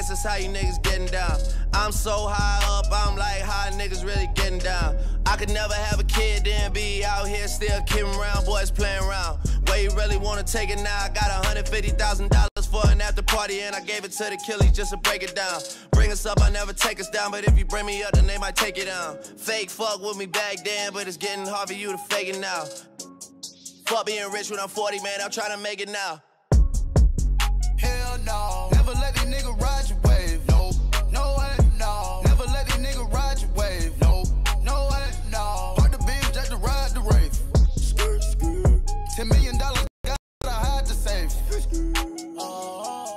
guess that's how you niggas getting down. I'm so high up, I'm like, how niggas really getting down? I could never have a kid, then be out here still kidding around, boys playing around. Where you really wanna take it now? I got $150,000 for an after party, and I gave it to the killies just to break it down. Bring us up, I never take us down, but if you bring me up, then they might take it down. Fake fuck with me back then, but it's getting hard for you to fake it now. Fuck being rich when I'm 40, man, I'm trying to make it now. Hell no, never let these niggas ride your wave. No, no way, no. Never let these niggas ride your wave. No, no way, no. Park the beam just to ride the rave. $10 million, gotta hide the safe.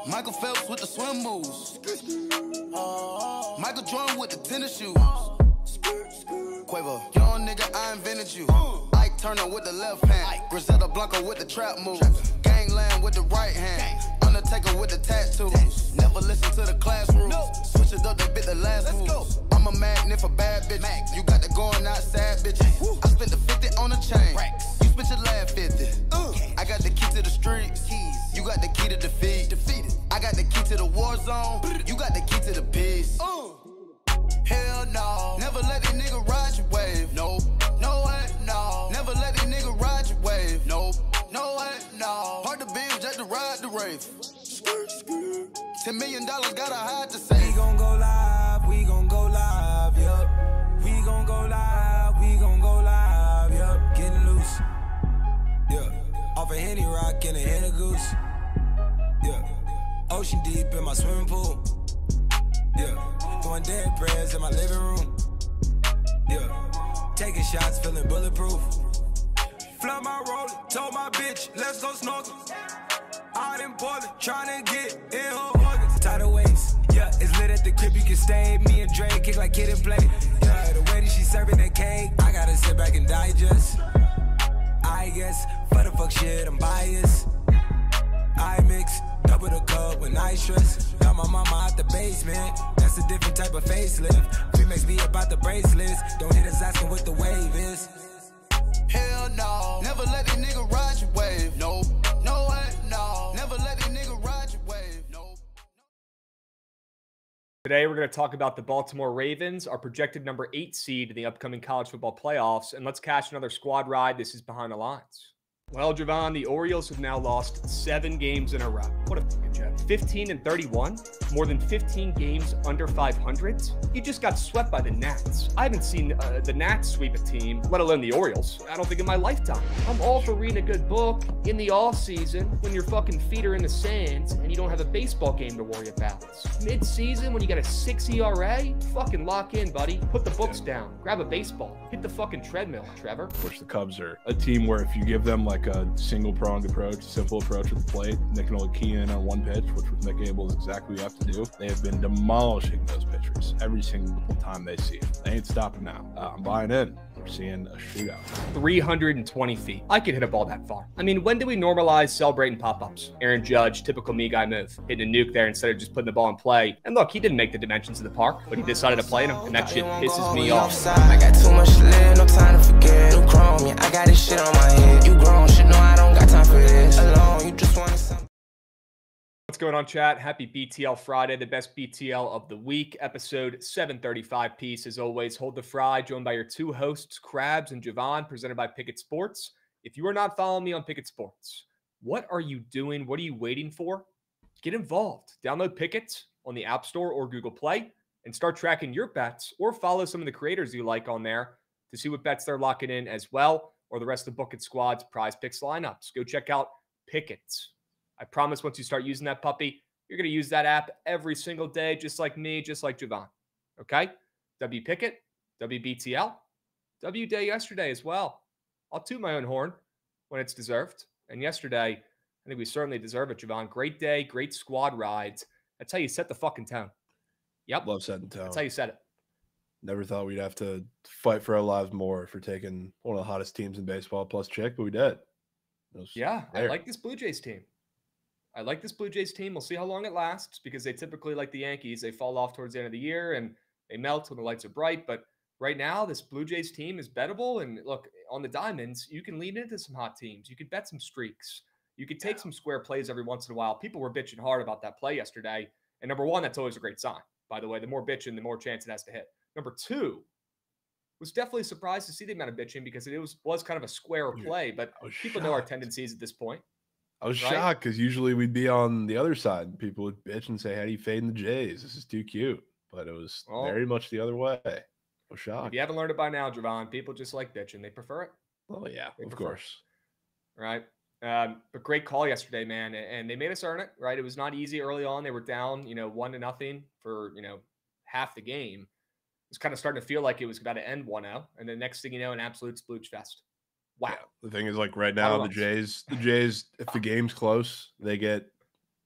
Michael Phelps with the swim moves. Michael Jordan with the tennis shoes. Quavo, young nigga, I invented you. Ike Turner with the left hand. Griselda Blanco with the trap moves. Gangland with the right hand. Undertaker with the tattoos. Never listen to the classroom. Switch it up, they bit the last moves. I'm a magnet for bad bitches. You got the going outside bitches. I spent the 50 on a chain. You spent your last 50. I got the key to the streets. You got the key to defeat. I got the key to the war zone. You got the key to the peace. Hell no. Never let these niggas ride your wave. No, no way, no. Never let these niggas ride your wave. No, no way, no. Park the beam just to ride the rave. $10 million, gotta hide the same. We gon' go live, we gon' go live, yup. We gon' go live, we gon' go live, yup. Getting loose, yeah. Off a Henny Rock and a Henny Goose, yeah. Ocean deep in my swimming pool, yeah. Doing dead prayers in my living room, yeah. Taking shots, feeling bulletproof. Flood my roller, told my bitch, let's go snorkel. Out in Portland, tryna get in her organs. Tidal waves, yeah, it's lit at the crib, you can stay. Me and Dre kick like kid and play. Yeah, the way that she serving that cake, I gotta sit back and digest. I guess, for the fuck shit, I'm biased. I mix, double the cup when I stress. Got my mama out the basement, that's a different type of facelift. Remix be about the bracelets, don't hit us asking what the wave is. Hell no, never let these niggas ride your wave. No, no way, no. Never let these niggas ride your wave. No. Today, we're going to talk about the Baltimore Ravens, our projected number 8 seed in the upcoming college football playoffs. And let's cash another squad ride. This is Behind the Lines. Well, Jovan, the Orioles have now lost 7 games in a row. What a fucking joke. 15-31, more than 15 games under 500. You just got swept by the Nats. I haven't seen the Nats sweep a team, let alone the Orioles, I don't think in my lifetime. I'm all for reading a good book in the off season when your fucking feet are in the sand and you don't have a baseball game to worry about. Mid-season when you got a 6 ERA, fucking lock in, buddy. Put the books down. Grab a baseball. Hit the fucking treadmill, Trevor. Which the Cubs are a team where if you give them like a single-pronged approach, simple approach at the plate, they can only key in on one pitch, which with Mick Abel is exactly what you have to do. They have been demolishing those pitchers every single time they see it. They ain't stopping now. I'm buying in. We're seeing a shootout. 320 feet. I could hit a ball that far. I mean, when do we normalize celebrating pop-ups? Aaron Judge, typical me guy move. Hitting a nuke there instead of just putting the ball in play. And look, he didn't make the dimensions of the park, but he decided to play in them, and that shit pisses me off. I got too much to live, no time to forget. New chrome, yeah, I got this shit on my head. You grown, shit, no, I don't got time for this. Alone, you just wanted something. What's going on, chat? Happy BTL Friday, the best BTL of the week. Episode 735 piece. As always, hold the fry, joined by your 2 hosts, Krabs and Jovan, presented by Bookit Sports. If you are not following me on Bookit Sports, what are you doing? What are you waiting for? Get involved. Download Bookit on the App Store or Google Play and start tracking your bets, or follow some of the creators you like on there to see what bets they're locking in as well, or the rest of Bookit Squad's prize picks lineups. Go check out Bookit. I promise once you start using that puppy, you're going to use that app every single day, just like me, just like Jovan. Okay? W Pickett, WBTL, W Day yesterday as well. I'll toot my own horn when it's deserved. And yesterday, I think we certainly deserve it, Jovan. Great day, great squad rides. That's how you set the fucking tone. Yep. Love setting tone. That's how you set it. Never thought we'd have to fight for our lives more for taking one of the hottest teams in baseball plus Chick, but we did. Yeah, I like this Blue Jays team. We'll see how long it lasts, because they typically, like the Yankees, they fall off towards the end of the year and they melt when the lights are bright. But right now, this Blue Jays team is bettable. And look, on the diamonds, you can lean into some hot teams. You could bet some streaks. You could take some square plays every once in a while. People were bitching hard about that play yesterday. And number one, that's always a great sign. By the way, the more bitching, the more chance it has to hit. Number two, was definitely surprised to see the amount of bitching because it was kind of a square play, but people know our tendencies at this point. I was shocked because usually we'd be on the other side and people would bitch and say, how do you fade in the Jays? This is too cute. But it was very much the other way. I was shocked. If you haven't learned it by now, Jovan, people just like bitching. They prefer it. Oh, yeah, of course. Right? But great call yesterday, man. And they made us earn it, right? It was not easy early on. They were down, 1-0 for, half the game. It was kind of starting to feel like it was about to end 1-0. And then next thing you know, an absolute splooge fest. Wow. Yeah, the thing is, like right now, the Jays, if the game's close, they get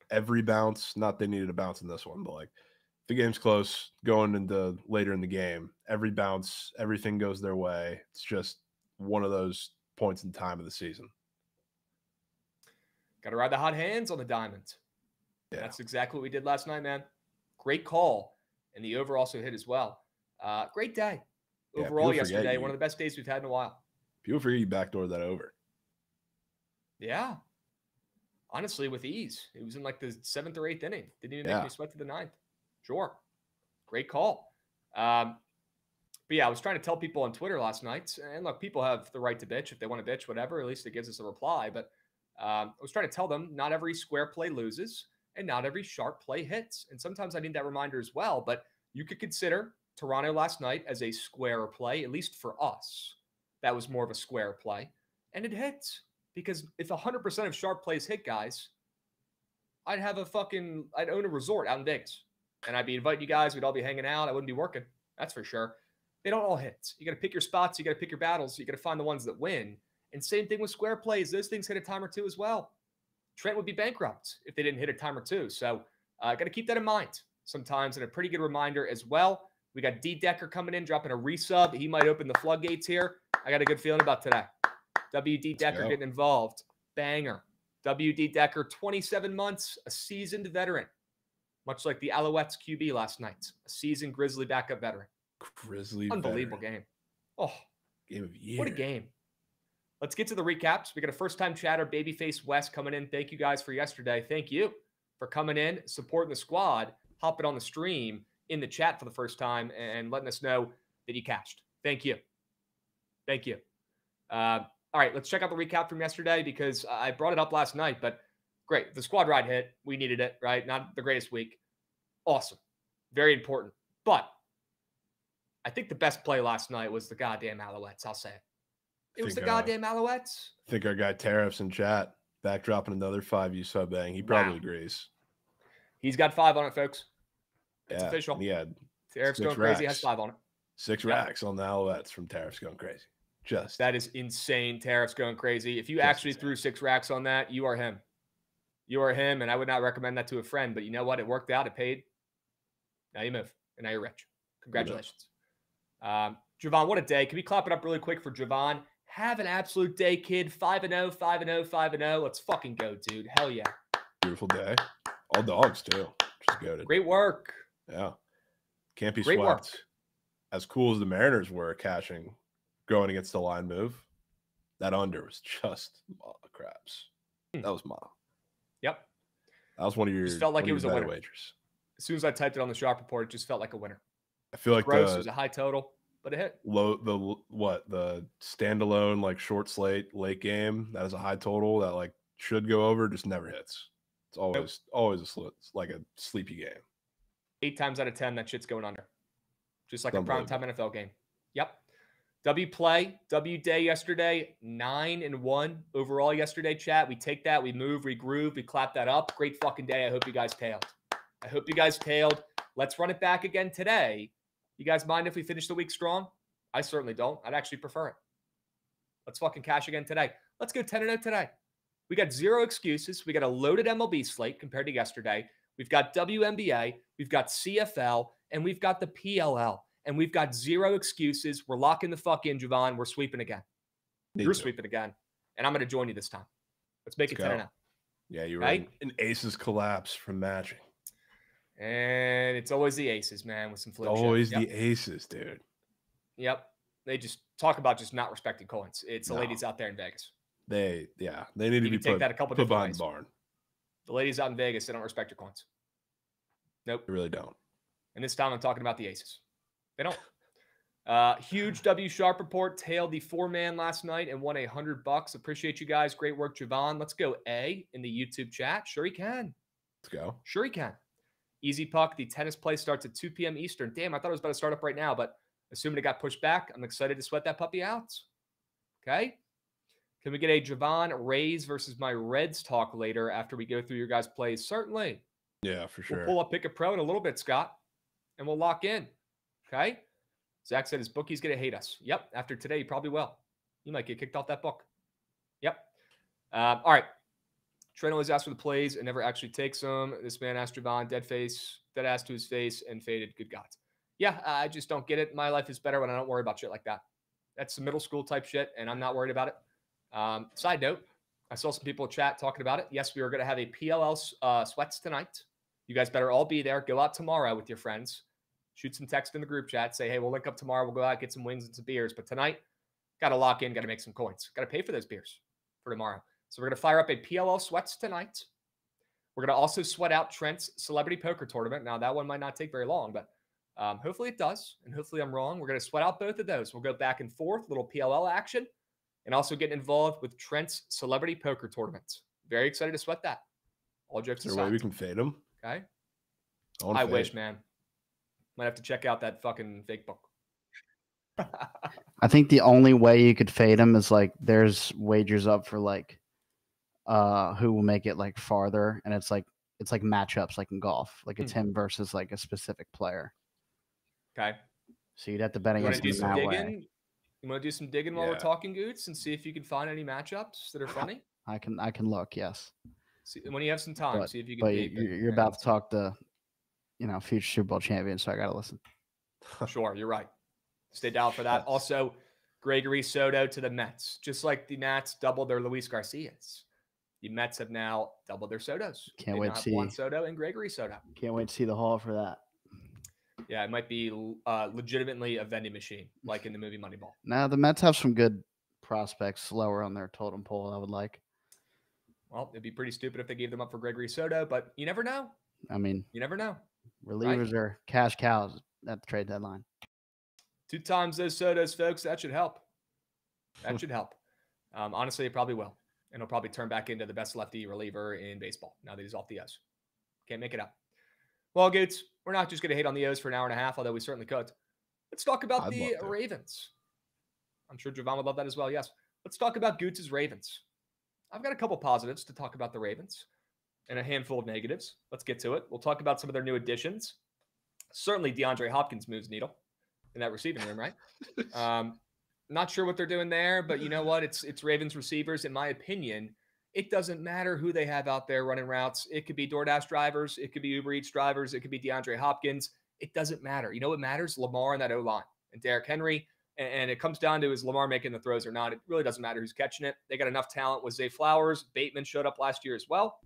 every bounce. Not they needed a bounce in this one, but like if the game's close going into later in the game, every bounce, everything goes their way. It's just one of those points in time of the season. Got to ride the hot hands on the diamonds. Yeah. That's exactly what we did last night, man. Great call. And the over also hit as well. Great day. Overall yesterday, one of the best days we've had in a while. People forget you backdoored that over. Yeah. Honestly, with ease. It was in like the 7th or 8th inning. Didn't even make me sweat to the 9th. Sure. Great call. But yeah, I was trying to tell people on Twitter last night, and look, people have the right to bitch. If they want to bitch, whatever, at least it gives us a reply. But I was trying to tell them not every square play loses and not every sharp play hits. And sometimes I need that reminder as well. But you could consider Toronto last night as a square play, at least for us. That was more of a square play. And it hits. Because if 100% of sharp plays hit, guys, I'd own a resort out in Vegas. And I'd be inviting you guys. We'd all be hanging out. I wouldn't be working. That's for sure. They don't all hit. You got to pick your spots. You got to pick your battles. You got to find the ones that win. And same thing with square plays. Those things hit a time or two as well. Trent would be bankrupt if they didn't hit a time or two. So got to keep that in mind sometimes. And a pretty good reminder as well. We got D. Decker coming in, dropping a resub. He might open the floodgates here. I got a good feeling about today. W.D. Decker getting involved. Banger. W.D. Decker, 27 months, a seasoned veteran. Much like the Alouettes QB last night. A seasoned Grizzly backup veteran. Unbelievable game. Oh, game of the year. What a game. Let's get to the recaps. We got a first-time chatter, Babyface West, coming in. Thank you guys for yesterday. Thank you for coming in, supporting the squad, hopping on the stream in the chat for the first time, and letting us know that you cashed. Thank you. Thank you. All right, let's check out the recap from yesterday because I brought it up last night, but great. The squad ride hit. We needed it, right? Not the greatest week. Awesome. Very important. But I think the best play last night was the goddamn Alouettes. I'll say it. It was the goddamn Alouettes. I think our guy Tariffs in chat backdropping another 5U sub bang. He probably agrees. He's got 5 on it, folks. It's yeah, official. Yeah. Tariffs going crazy has 5 on it. 6 racks on the Alouettes from Tariffs going crazy. That is insane. Tariffs going crazy. If you actually threw 6 racks on that, you are him. You are him, and I would not recommend that to a friend. But you know what? It worked out. It paid. Now you move, and now you're rich. Congratulations. Jovan, what a day. Can we clap it up really quick for Jovan? Have an absolute day, kid. 5-0, 5-0, 5-0. Let's fucking go, dude. Hell yeah. Beautiful day. All dogs, too. Just goated. Great work. Yeah. Can't be swept. Work. As cool as the Mariners were cashing, going against the line move, that under was just Krabs. That was Yep. That was one of your. Just felt like it was a winner. Wagers. As soon as I typed it on the sharp report, it just felt like a winner. I feel like gross. It was a high total, but it hit. The standalone like short slate late game that is a high total that like should go over, just never hits. It's always it's like a sleepy game. 8 times out of 10, that shit's going under. Just like a primetime NFL game. Yep. W play, W day yesterday, 9-1 overall yesterday, chat. We take that, we move, we groove, we clap that up. Great fucking day. I hope you guys tailed. Let's run it back again today. You guys mind if we finish the week strong? I certainly don't. I'd actually prefer it. Let's fucking cash again today. Let's go 10-0 today. We got 0 excuses. We got a loaded MLB slate compared to yesterday. We've got WNBA, we've got CFL, and we've got the PLL. And we've got 0 excuses. We're locking the fuck in, Jovan. We're sweeping again. You're sweeping again. And I'm going to join you this time. Let's make it 10-0. Yeah, you were right? An aces collapse from matching. And it's always the aces, man, with some flip shit. Always the aces, dude. Yep. They just talk about just not respecting coins. It's the ladies out there in Vegas. They need to be put behind the barn. The ladies out in Vegas, they don't respect your coins. Nope. They really don't. And this time I'm talking about the Aces. They don't. Huge W Sharp report. Tailed the 4-man last night and won $100. Appreciate you guys. Great work, Jovan. Let's go A in the YouTube chat. Sure he can. Let's go. Sure he can. Easy Puck. The tennis play starts at 2 p.m. Eastern. Damn, I thought it was about to start up right now, but assuming it got pushed back, I'm excited to sweat that puppy out. Okay. Can we get a Jovan Rays versus my Reds talk later after we go through your guys' plays? Certainly. Yeah, for sure. We'll pull up Pick a Pro in a little bit, Scott, and we'll lock in. Okay. Zach said his bookie's going to hate us. Yep. After today, he probably will. You might get kicked off that book. Yep. All right. Trent always asks for the plays and never actually takes them. This man asked Jovan, dead ass to his face and faded. Good God. Yeah, I just don't get it. My life is better when I don't worry about shit like that. That's some middle school type shit, and I'm not worried about it. Side note, I saw some people in chat talking about it. Yes, we are going to have a PLL sweats tonight. You guys better all be there. Go out tomorrow with your friends. Shoot some text in the group chat. Say, hey, we'll link up tomorrow. We'll go out, get some wings and some beers. But tonight, got to lock in, got to make some coins. Got to pay for those beers for tomorrow. So we're going to fire up a PLL sweats tonight. We're going to also sweat out Trent's celebrity poker tournament. Now, that one might not take very long, but hopefully it does. And hopefully I'm wrong. We're going to sweat out both of those. We'll go back and forth, little PLL action, and also get involved with Trent's celebrity poker tournament. Very excited to sweat that. All jokes aside. Is there a way we can fade him? Okay. I wish, man. Might have to check out that fucking fake book. I think the only way you could fade him is like there's wagers up for like who will make it like farther, and it's like matchups like in golf. Like it's him versus like a specific player. Okay. So you'd have to bet against him that way. You want to do some digging while we're talking, Goots, and see if you can find any matchups that are funny? I can look, yes. See, when you have some time, see if you can. But you're about to talk to, future Super Bowl champion, so I got to listen. Sure, you're right. Stay down for that. Also, Gregory Soto to the Mets. Just like the Nats doubled their Luis Garcias, the Mets have now doubled their Sotos. Can't wait to see Juan Soto and Gregory Soto. Can't wait to see the haul for that. Yeah, it might be legitimately a vending machine, like in the movie Moneyball. Now, the Mets have some good prospects lower on their totem pole, I would like. Well, it'd be pretty stupid if they gave them up for Gregory Soto, but you never know. I mean, you never know. Relievers are cash cows at the trade deadline. 2 times those Sotos, folks. That should help. That should help. Honestly, it probably will. And he'll probably turn back into the best lefty reliever in baseball now that he's off the O's. Can't make it up. Well, Goots, we're not just going to hate on the O's for an hour and a half, although we certainly could. Let's talk about the Ravens. I'm sure Jovan would love that as well. Yes. Let's talk about Goots' Ravens. I've got a couple positives to talk about the Ravens and a handful of negatives. Let's get to it. We'll talk about some of their new additions. Certainly DeAndre Hopkins moves needle in that receiving room, right? Not sure what they're doing there, but you know what? It's Ravens receivers. In my opinion, it doesn't matter who they have out there running routes. It could be DoorDash drivers. It could be Uber Eats drivers. It could be DeAndre Hopkins. It doesn't matter. You know what matters? Lamar and that O-line and Derrick Henry. And it comes down to is Lamar making the throws or not. It really doesn't matter who's catching it. They got enough talent with Zay Flowers. Bateman showed up last year as well.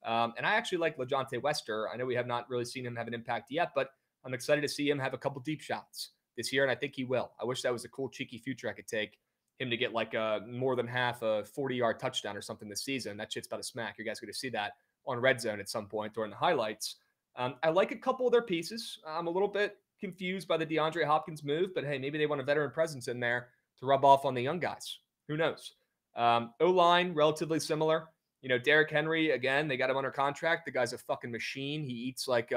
And I actually like LaJohntay Wester. I know we have not really seen him have an impact yet, but I'm excited to see him have a couple deep shots this year, and I think he will. I wish that was a cool, cheeky future I could take him to get like more than half a 40-yard touchdown or something this season. That shit's about to smack. You guys are going to see that on Red Zone at some point during the highlights. I like a couple of their pieces. I'm a little bit confused by the DeAndre Hopkins move, but hey, maybe they want a veteran presence in there to rub off on the young guys. Who knows? O-line, relatively similar. You know, Derrick Henry, again, they got him under contract. The guy's a fucking machine. He eats like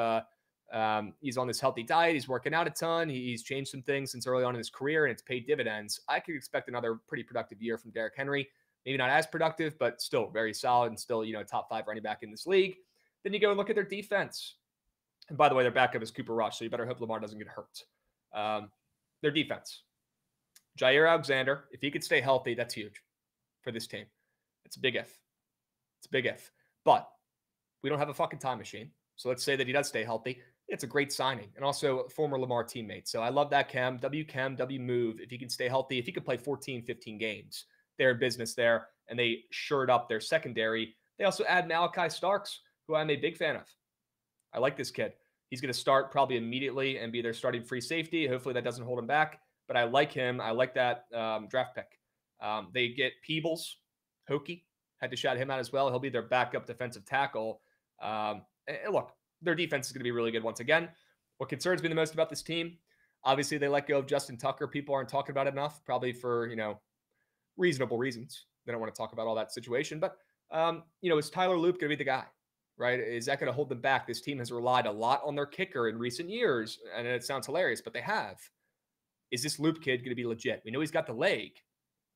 he's on this healthy diet. He's working out a ton. He's changed some things since early on in his career, and it's paid dividends. I could expect another pretty productive year from Derrick Henry. Maybe not as productive, but still very solid and still, top 5 running back in this league. Then you go and look at their defense. And by the way, their backup is Cooper Rush, so you better hope Lamar doesn't get hurt. Their defense. Jair Alexander, if he could stay healthy, that's huge for this team. It's a big if. It's a big if. But we don't have a fucking time machine. So let's say that he does stay healthy. It's a great signing. And also a former Lamar teammate. So I love that Chem, W move. If he can stay healthy, if he could play 14, 15 games, they're in business there. And they shored up their secondary. They also add Malachi Starks, who I'm a big fan of. I like this kid. He's going to start probably immediately and be their starting free safety. Hopefully that doesn't hold him back. But I like him. I like that draft pick. They get Peebles, Hokie. Had to shout him out as well. He'll be their backup defensive tackle. And look, their defense is going to be really good once again. What concerns me the most about this team, obviously they let go of Justin Tucker. People aren't talking about it enough, probably for, reasonable reasons. They don't want to talk about all that situation. But, is Tyler Loop going to be the guy, right? Is that going to hold them back? This team has relied a lot on their kicker in recent years, and it sounds hilarious, but they have. Is this Loop kid going to be legit? We know he's got the leg,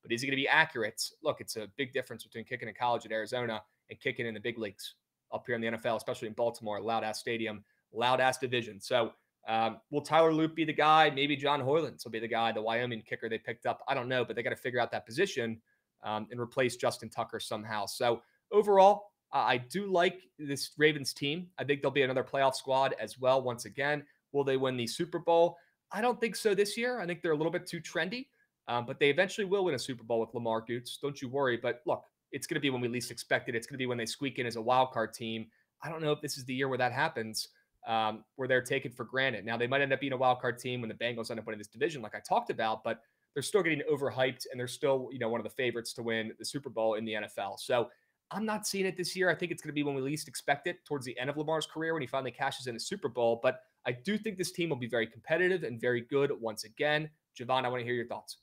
but is he going to be accurate? Look, it's a big difference between kicking in college at Arizona and kicking in the big leagues up here in the NFL, especially in Baltimore, loud-ass stadium, loud-ass division. So will Tyler Loop be the guy? Maybe John Hoylands will be the guy, the Wyoming kicker they picked up. I don't know, but they got to figure out that position and replace Justin Tucker somehow. So overall, I do like this Ravens team. I think they'll be another playoff squad as well once again. Will they win the Super Bowl? I don't think so this year. I think they're a little bit too trendy, but they eventually will win a Super Bowl with Lamar Goots. Don't you worry. But look, it's going to be when we least expect it. It's going to be when they squeak in as a wild card team. I don't know if this is the year where that happens, where they're taken for granted. Now, they might end up being a wild card team when the Bengals end up winning this division, like I talked about, but they're still getting overhyped, and they're still, one of the favorites to win the Super Bowl in the NFL. So I'm not seeing it this year. I think it's going to be when we least expect it, towards the end of Lamar's career, when he finally cashes in a Super Bowl. But I do think this team will be very competitive and very good once again. Jovan, I want to hear your thoughts.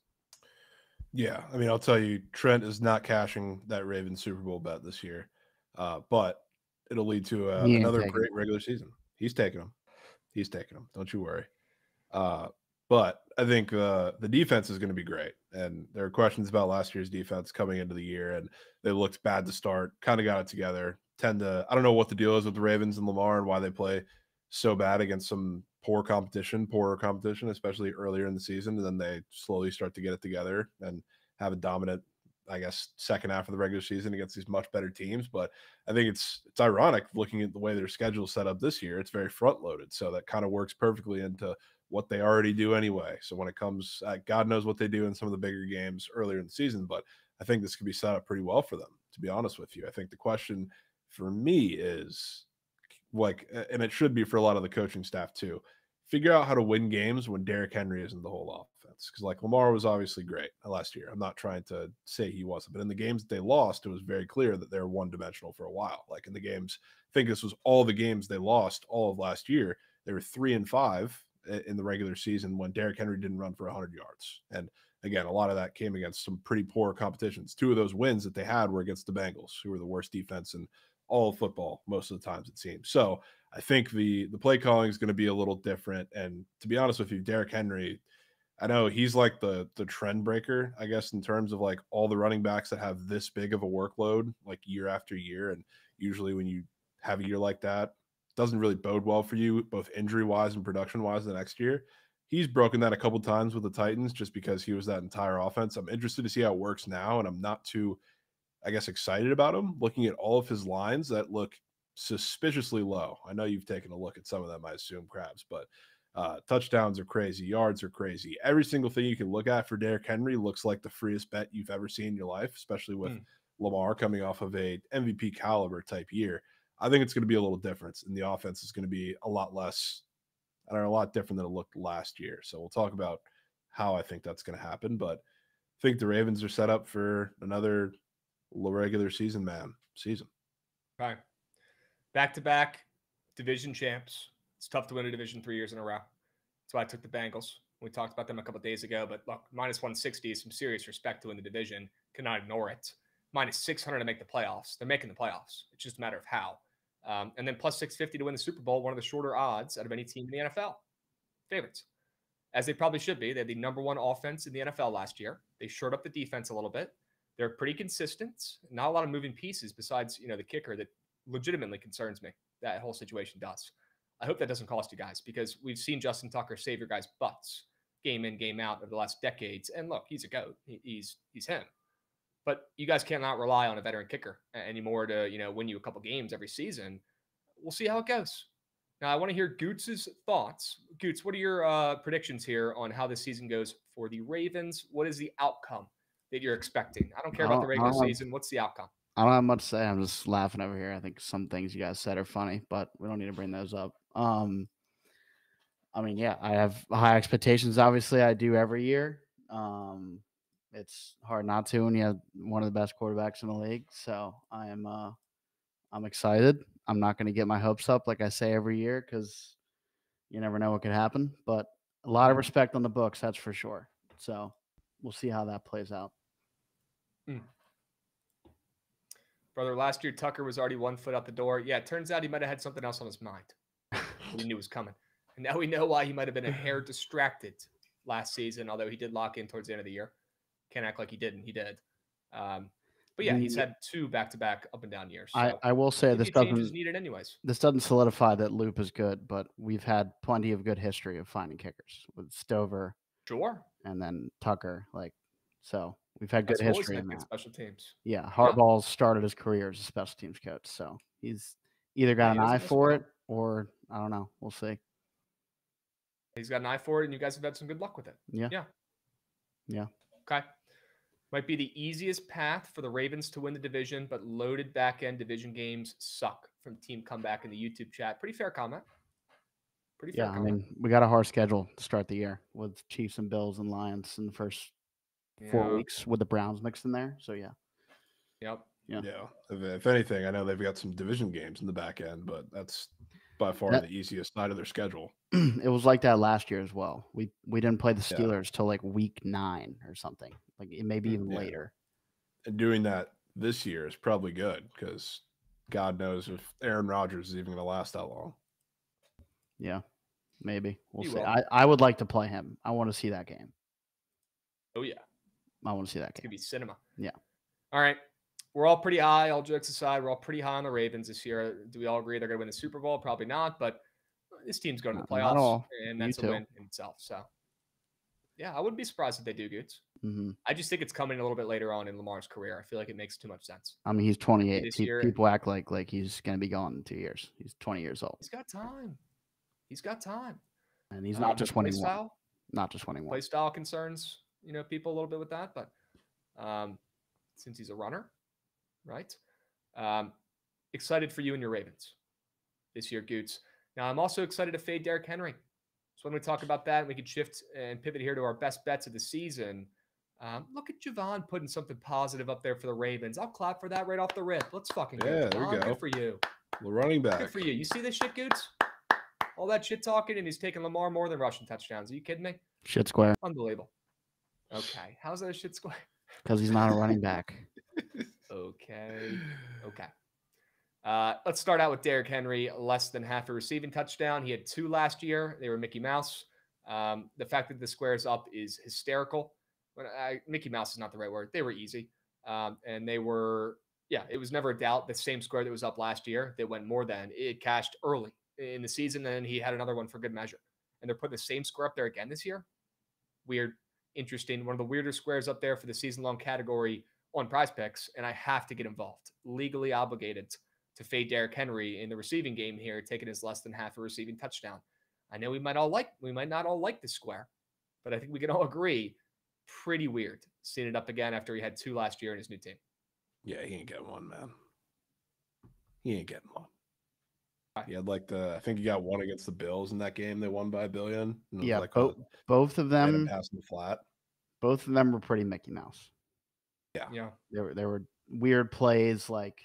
Yeah, I mean, I'll tell you, Trent is not cashing that Ravens Super Bowl bet this year, but it'll lead to another great regular season. He's taking them. Don't you worry. But I think the defense is going to be great. And there are questions about last year's defense coming into the year, and they looked bad to start, kind of got it together. I don't know what the deal is with the Ravens and Lamar and why they play so bad against some poorer competition, especially earlier in the season. And then they slowly start to get it together and have a dominant, I guess, second half of the regular season against these much better teams. But I think it's ironic looking at the way their schedule is set up this year. It's very front loaded. So that kind of works perfectly into what they already do anyway. So when it comes, God knows what they do in some of the bigger games earlier in the season, but I think this could be set up pretty well for them, to be honest with you. I think the question for me is, and it should be for a lot of the coaching staff too, figure out how to win games when Derrick Henry isn't the whole offense. Because Lamar was obviously great last year. I'm not trying to say he wasn't, but in the games that they lost, it was very clear that they were one-dimensional for a while. In the games, I think this was all the games they lost all of last year. They were 3-5 in the regular season when Derrick Henry didn't run for 100 yards. And again, a lot of that came against some pretty poor competitions. 2 of those wins that they had were against the Bengals, who were the worst defense in all of football most of the times, it seems. So I think the play calling is going to be a little different. And to be honest with you, Derrick Henry, I know he's like the trend breaker, I guess, in terms of all the running backs that have this big of a workload year after year. And usually when you have a year like that, it doesn't really bode well for you, both injury wise and production wise, the next year. He's broken that a couple times with the Titans just because he was that entire offense. I'm interested to see how it works now, and I'm not too, I guess, excited about him. Looking at all of his lines that look suspiciously low. I know you've taken a look at some of them, I assume, Krabs, but touchdowns are crazy, yards are crazy. Every single thing you can look at for Derrick Henry looks like the freest bet you've ever seen in your life, especially with Lamar coming off of a MVP caliber type year. I think it's going to be a little different, and the offense is going to be a lot less, a lot different than it looked last year. So we'll talk about how I think that's going to happen, but I think the Ravens are set up for another regular season. Okay. Back-to-back division champs. It's tough to win a division 3 years in a row. That's why I took the Bengals. We talked about them a couple of days ago, but look, minus 160 is some serious respect to win the division. Cannot ignore it. Minus 600 to make the playoffs. They're making the playoffs. It's just a matter of how. And then plus 650 to win the Super Bowl, one of the shorter odds out of any team in the NFL. Favorites. As they probably should be. They had the number 1 offense in the NFL last year. They shored up the defense a little bit. They're pretty consistent. Not a lot of moving pieces besides, the kicker that legitimately concerns me. That whole situation does. I hope that doesn't cost you guys, because we've seen Justin Tucker save your guys' butts game in, game out over the last decades. And look, he's a GOAT. He's him. But you guys cannot rely on a veteran kicker anymore to, win you a couple games every season. We'll see how it goes. Now, I want to hear Goots' thoughts. Goots, what are your predictions here on how this season goes for the Ravens? What is the outcome that you're expecting? I don't care about the regular season. What's the outcome? I don't have much to say. I'm just laughing over here. I think some things you guys said are funny, but we don't need to bring those up. I have high expectations. Obviously, I do every year. It's hard not to when you have one of the best quarterbacks in the league. So I'm I'm excited. I'm not going to get my hopes up like I say every year because you never know what could happen. But a lot of respect on the books, that's for sure. So we'll see how that plays out. Brother, last year Tucker was already 1 foot out the door. Yeah, it turns out he might have had something else on his mind. We knew was coming. And now we know why he might have been a hair distracted last season, although he did lock in towards the end of the year. Can't act like he didn't. He did. But yeah, he's had 2 back-to-back up and down years. So I will say this doesn't needed anyways. This doesn't solidify that Loop is good, but we've had plenty of good history of finding kickers with Stover, sure, and then Tucker. So we've had good history in that. Special teams. Yeah, Harbaugh's started his career as a special teams coach, so he's either got an eye for it or I don't know. We'll see. He's got an eye for it, and you guys have had some good luck with it. Yeah. Okay. Might be the easiest path for the Ravens to win the division, but loaded back-end division games suck from team comeback in the YouTube chat. Pretty fair comment. I mean, we got a hard schedule to start the year with Chiefs and Bills and Lions in the first 4 weeks with the Browns mixed in there. So, yeah. Yep. Yeah. If anything, I know they've got some division games in the back end, but that's by far the easiest side of their schedule. It was like that last year as well. We didn't play the Steelers till like week 9 or something. Like it may be even later. And doing that this year is probably good because God knows if Aaron Rodgers is even going to last that long. Yeah, maybe. We'll see. I would like to play him. I want to see that game. Oh, yeah. I want to see that game. It's going to be cinema. Yeah. All right. We're all pretty high. All jokes aside, we're all pretty high on the Ravens this year. Do we all agree they're going to win the Super Bowl? Probably not, but this team's going to the playoffs, and that's a win in itself. So, yeah, I wouldn't be surprised if they do, Goots. Mm-hmm. I just think it's coming a little bit later on in Lamar's career. I feel like it makes too much sense. I mean, he's 28. People act like he's going to be gone in 2 years. He's 20 years old. He's got time. And he's not just 21. Style, not just 21. Play style concerns, people a little bit with that. But since he's a runner, right? Excited for you and your Ravens this year, Goots. Now, I'm also excited to fade Derrick Henry. So when we talk about that, we can shift and pivot here to our best bets of the season. Look at Jovan putting something positive up there for the Ravens. I'll clap for that right off the rip. Let's fucking go. Yeah, there you go. Good for you. The running back. Good for you. You see this shit, Goots? All that shit talking, and he's taking Lamar more than rushing touchdowns. Are you kidding me? Shit square. Unbelievable. Okay. How's that a shit square? Because he's not a running back. Okay. Let's start out with Derrick Henry, less than half a receiving touchdown. He had 2 last year. They were Mickey Mouse. The fact that the square's up is hysterical. Mickey Mouse is not the right word. They were easy. And they were, it was never a doubt. The same square that was up last year, they went more than. It cashed early in the season, and he had another one for good measure. And they're putting the same square up there again this year. Weird. Interesting. One of the weirder squares up there for the season-long category on Prize Picks, and I have to get involved. Legally obligated to fade Derrick Henry in the receiving game here, taking his less than half a receiving touchdown. I know we might not all like this square, but I think we can all agree, pretty weird seeing it up again after he had 2 last year in his new team. Yeah, he ain't getting one, man. He ain't getting one. He had I think he got 1 against the Bills in that game. They won by $1 billion. Yeah, both of them passing the flat. Both of them were pretty Mickey Mouse. Yeah. There were weird plays like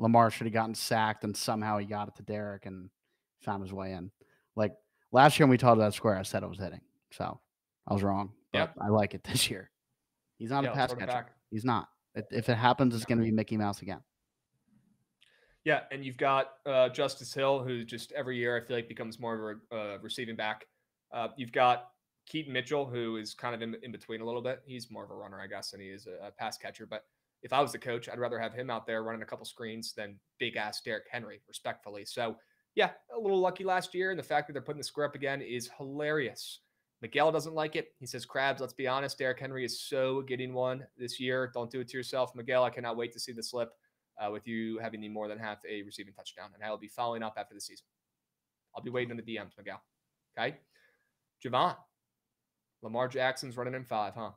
Lamar should have gotten sacked and somehow he got it to Derrick and found his way in. Like last year when we talked about that square, I said it was hitting. So I was wrong. But I like it this year. He's not a pass catcher. He's not. If it happens, it's going to be Mickey Mouse again. Yeah, and you've got Justice Hill, who just every year I feel like becomes more of a receiving back. You've got Keaton Mitchell, who is kind of in between a little bit. He's more of a runner, I guess, than he is a pass catcher. But if I was the coach, I'd rather have him out there running a couple screens than big-ass Derrick Henry, respectfully. So, yeah, a little lucky last year, and the fact that they're putting the square up again is hilarious. Miguel doesn't like it. He says, Krabs, let's be honest, Derrick Henry is so getting one this year. Don't do it to yourself. Miguel, I cannot wait to see the slip. With you having the more than half a receiving touchdown. And I will be following up after the season. I'll be waiting in the DMs, Miguel. Okay? Jovan. Lamar Jackson's running in 5, huh?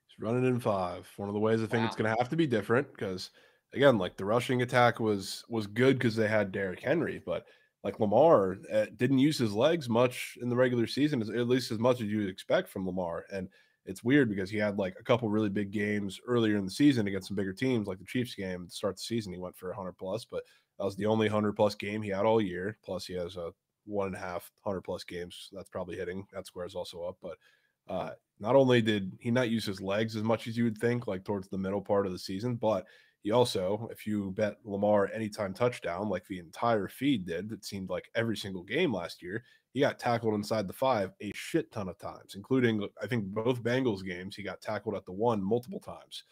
He's running in 5. One of the ways I think it's going to have to be different because, again, the rushing attack was good because they had Derrick Henry. But, Lamar didn't use his legs much in the regular season, at least as much as you would expect from Lamar. And it's weird because he had like a couple really big games earlier in the season against some bigger teams, like the Chiefs game to start the season. He went for 100 plus, but that was the only 100 plus game he had all year. Plus, he has a 1.5 plus games. So that's probably hitting. That square is also up. But not only did he not use his legs as much as you would think, like towards the middle part of the season, but he also, if you bet Lamar anytime touchdown, like the entire feed did, it seemed like every single game last year, he got tackled inside the 5 a shit ton of times, including, I think, both Bengals games, he got tackled at the 1 multiple times.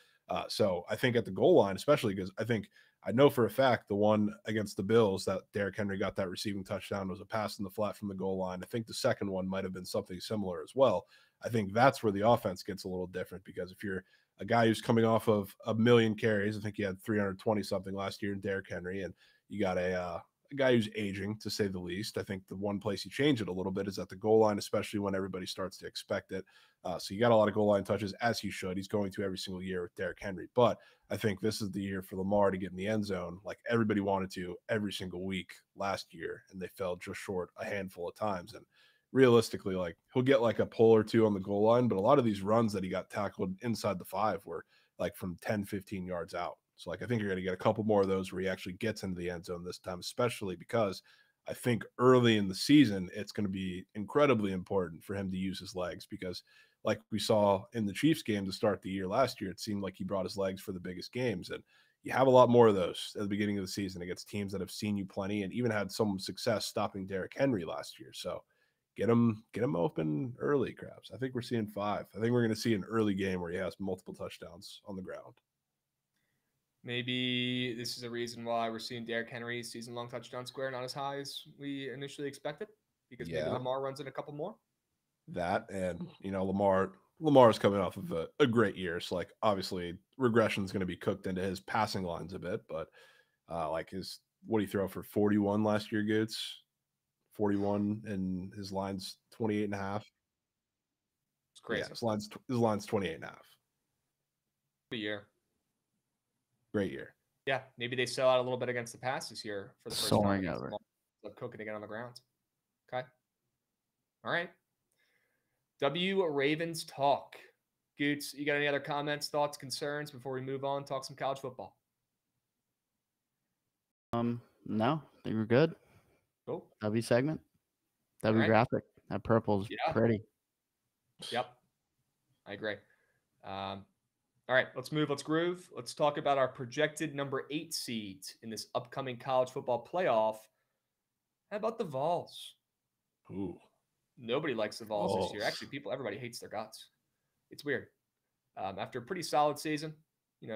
So I think at the goal line, especially because I know for a fact the one against the Bills that Derrick Henry got that receiving touchdown was a pass in the flat from the goal line. I think the second one might have been something similar as well. I think that's where the offense gets a little different, because if you're a guy who's coming off of a million carries, I think he had 320 something last year in Derrick Henry, and you got a guy who's aging, to say the least. I think the one place you change it a little bit is at the goal line, especially when everybody starts to expect it. So you got a lot of goal line touches, as he should. He's going to every single year with Derrick Henry. But I think this is the year for Lamar to get in the end zone like everybody wanted to every single week last year, and they fell just short a handful of times. And realistically, like, he'll get like a pull or two on the goal line, but a lot of these runs that he got tackled inside the 5 were like from 10, 15 yards out. So like, I think you're going to get a couple more of those where he actually gets into the end zone this time, especially because I think early in the season, it's going to be incredibly important for him to use his legs, because like we saw in the Chiefs game to start the year last year, it seemed like he brought his legs for the biggest games. And you have a lot more of those at the beginning of the season against teams that have seen you plenty and even had some success stopping Derrick Henry last year. So get him open early, Krabs. I think we're seeing 5. I think we're going to see an early game where he has multiple touchdowns on the ground. Maybe this is a reason why we're seeing Derrick Henry's season-long touchdown square not as high as we initially expected, because maybe Lamar runs in a couple more. That, and Lamar's coming off of a great year, so like obviously regression is going to be cooked into his passing lines a bit, but like what did he throw for 41 last year, Goots? 41, and his line's 28.5. It's crazy. Yeah, his line's 28.5. Good year. Great year. Yeah, maybe they sell out a little bit against the pass this year for the first Soaring time. over. Cooking again on the ground. Okay. All right. Ravens talk. Goots, you got any other comments, thoughts, concerns before we move on? Talk some college football. No, I think we're good. Cool. W segment. W graphic. That purple's pretty. Yep. I agree. All right, let's move. Let's groove. Let's talk about our projected number 8 seed in this upcoming college football playoff. How about the Vols? Ooh. Nobody likes the Vols this year. Actually, everybody hates their guts. It's weird. After a pretty solid season,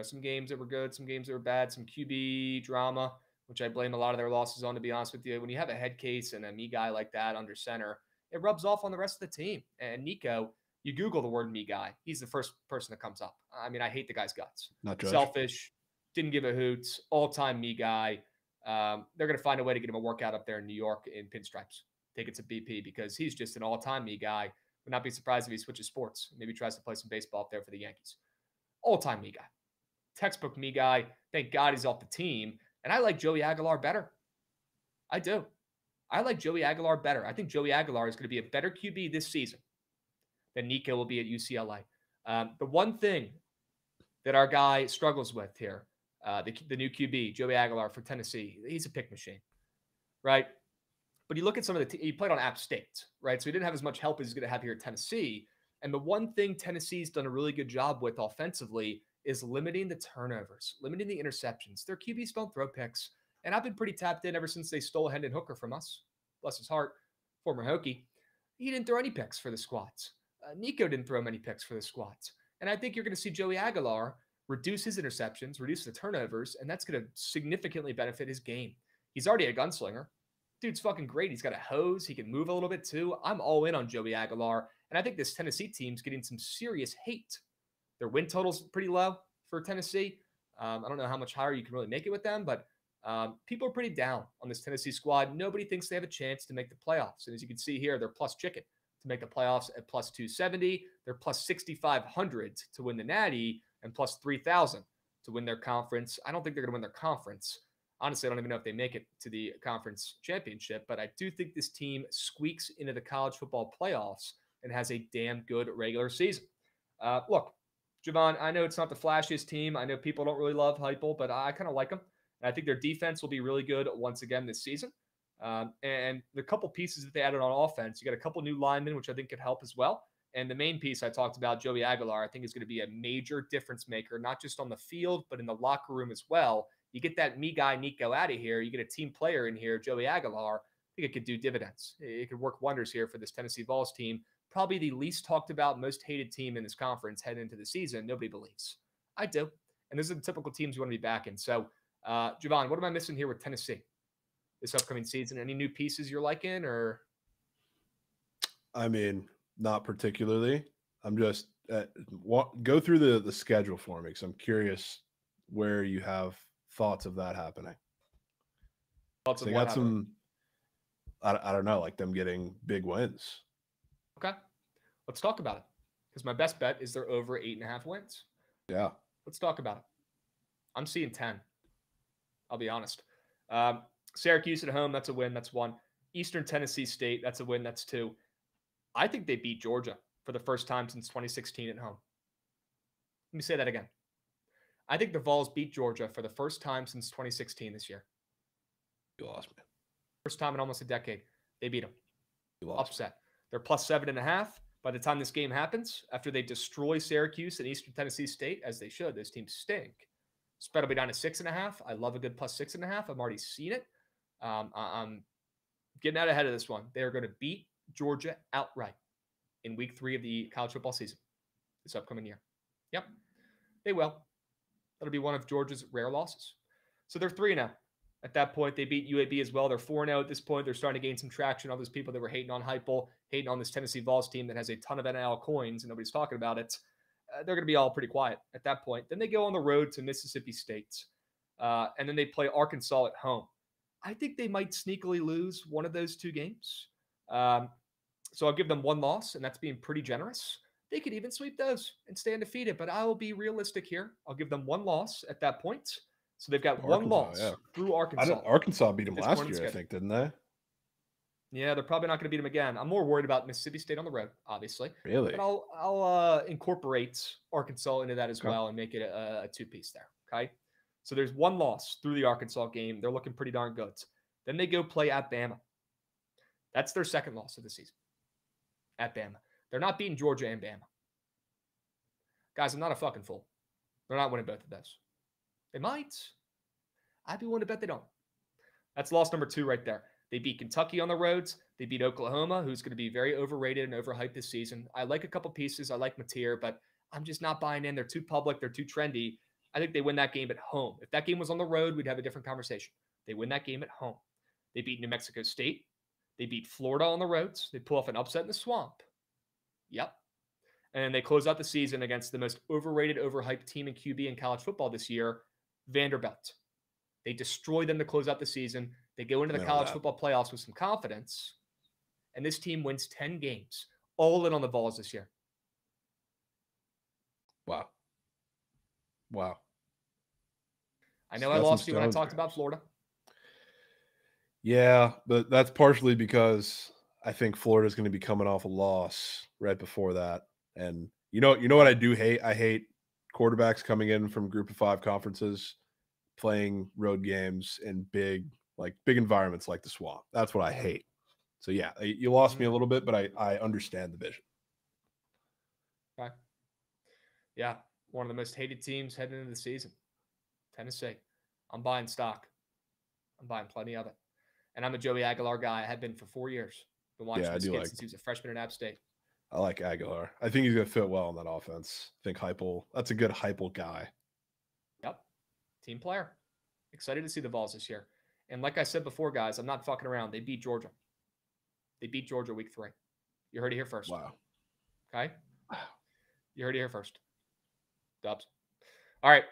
some games that were good, some games that were bad, some QB drama, which I blame a lot of their losses on, to be honest with you. When you have a head case and a me guy like that under center, it rubs off on the rest of the team. And Nico, you Google the word me guy, he's the first person that comes up. I mean, I hate the guy's guts. Not judge. Selfish, didn't give a hoot, all-time me guy. They're going to find a way to get him a workout up there in New York in pinstripes. Take it to BP, because he's just an all-time me guy. Would not be surprised if he switches sports. Maybe tries to play some baseball up there for the Yankees. All-time me guy. Textbook me guy. Thank God he's off the team. And I like Joey Aguilar better. I do. I like Joey Aguilar better. I think Joey Aguilar is going to be a better QB this season than Nico will be at UCLA. The one thing that our guy struggles with here, the new QB, Joey Aguilar for Tennessee, he's a pick machine, right? But you look at some of he played on App State, right? So he didn't have as much help as he's going to have here at Tennessee. And the one thing Tennessee's done a really good job with offensively is limiting the turnovers, limiting the interceptions. Their QBs don't throw picks. And I've been pretty tapped in ever since they stole Hendon Hooker from us. Bless his heart, former Hokie. He didn't throw any picks for the squads. Nico didn't throw many picks for the squads. And I think you're going to see Joey Aguilar reduce his interceptions, reduce the turnovers, and that's going to significantly benefit his game. He's already a gunslinger. Dude's fucking great. He's got a hose. He can move a little bit too. I'm all in on Joey Aguilar. And I think this Tennessee team's getting some serious hate. Their win total's pretty low for Tennessee. I don't know how much higher you can really make it with them, but people are pretty down on this Tennessee squad. Nobody thinks they have a chance to make the playoffs. And as you can see here, they're plus chicken to make the playoffs at plus 270. They're plus 6,500 to win the Natty and plus 3,000 to win their conference. I don't think they're going to win their conference. Honestly, I don't even know if they make it to the conference championship, but I do think this team squeaks into the college football playoffs and has a damn good regular season. Look, Jovan, I know it's not the flashiest team. I know people don't really love Heupel, but I kind of like them. And I think their defense will be really good once again this season. And the couple pieces that they added on offense, you got a couple new linemen, which I think could help as well. And the main piece I talked about, Joey Aguilar, I think is going to be a major difference maker, not just on the field, but in the locker room as well. You get that me guy, Nico, out of here. You get a team player in here, Joey Aguilar. I think it could do dividends. It could work wonders here for this Tennessee Vols team. Probably the least talked about, most hated team in this conference heading into the season. Nobody believes. I do. And those are the typical teams you want to be back in. So, Jovan, what am I missing here with Tennessee this upcoming season? Any new pieces you're liking, or? I mean, not particularly. I'm just go through the schedule for me, because I'm curious where you have thoughts of that happening. Thoughts of they what got some, I don't know, like them getting big wins. Okay, let's talk about it, because my best bet is they're over 8.5 wins. Yeah, let's talk about it. I'm seeing 10. I'll be honest. Syracuse at home, that's a win. That's 1. Eastern Tennessee State, that's a win. That's 2. I think they beat Georgia for the first time since 2016 at home. Let me say that again. I think the Vols beat Georgia for the first time since 2016 this year. You lost me. First time in almost a decade. They beat them. You lost Upset. Me. They're plus 7.5 by the time this game happens, after they destroy Syracuse and Eastern Tennessee State, as they should. Those teams stink. Spread will be down to 6.5. I love a good plus 6.5. I've already seen it. I'm getting out ahead of this one. They are going to beat Georgia outright in week 3 of the college football season this upcoming year. Yep, they will. That'll be one of Georgia's rare losses. So they're 3-0. At that point, they beat UAB as well. They're 4-0 at this point. They're starting to gain some traction. All those people that were hating on Heupel, hating on this Tennessee Vols team that has a ton of NIL coins and nobody's talking about it, they're going to be all pretty quiet at that point. Then they go on the road to Mississippi State, and then they play Arkansas at home. I think they might sneakily lose one of those 2 games. So I'll give them 1 loss, and that's being pretty generous. They could even sweep those and stay undefeated, but I will be realistic here. I'll give them 1 loss at that point. So they've got Arkansas, 1 loss through Arkansas. Arkansas beat them last year, I think, didn't they? Yeah, they're probably not going to beat them again. I'm more worried about Mississippi State on the road, obviously. Really? But I'll incorporate Arkansas into that as well and make it a 2-piece there, okay? So there's 1 loss through the Arkansas game. They're looking pretty darn good. Then they go play at Bama. That's their 2nd loss of the season at Bama. They're not beating Georgia and Bama. Guys, I'm not a fucking fool. They're not winning both of those. They might. I'd be willing to bet they don't. That's loss number 2 right there. They beat Kentucky on the roads. They beat Oklahoma, who's going to be very overrated and overhyped this season. I like a couple pieces. I like Mateer, but I'm just not buying in. They're too public. They're too trendy. I think they win that game at home. If that game was on the road, we'd have a different conversation. They win that game at home. They beat New Mexico State. They beat Florida on the roads. They pull off an upset in the swamp. Yep. And they close out the season against the most overrated, overhyped team in QB in college football this year, Vanderbilt. They destroy them to close out the season. They go into the college football playoffs with some confidence. And this team wins 10 games, all in on the Vols this year. Wow. Wow. I know I lost you when I talked about Florida. Yeah, but that's partially because I think Florida's going to be coming off a loss right before that. And you know what I do hate? I hate quarterbacks coming in from Group of 5 conferences, playing road games in big environments like the Swamp. That's what I hate. So yeah, you lost me a little bit, but I understand the vision. Okay. Yeah, one of the most hated teams heading into the season, Tennessee. I'm buying stock. I'm buying plenty of it. And I'm a Joey Aguilar guy. I have been for 4 years. Been watching this kid since he was a freshman at App State. I like Aguilar. I think he's going to fit well in that offense. I think Heupel, that's a good Heupel guy. Yep. Team player. Excited to see the Vols this year. And like I said before, guys, I'm not fucking around. They beat Georgia. They beat Georgia week 3. You heard it here first. Wow. Okay? Wow. You heard it here first. Dubs. All right.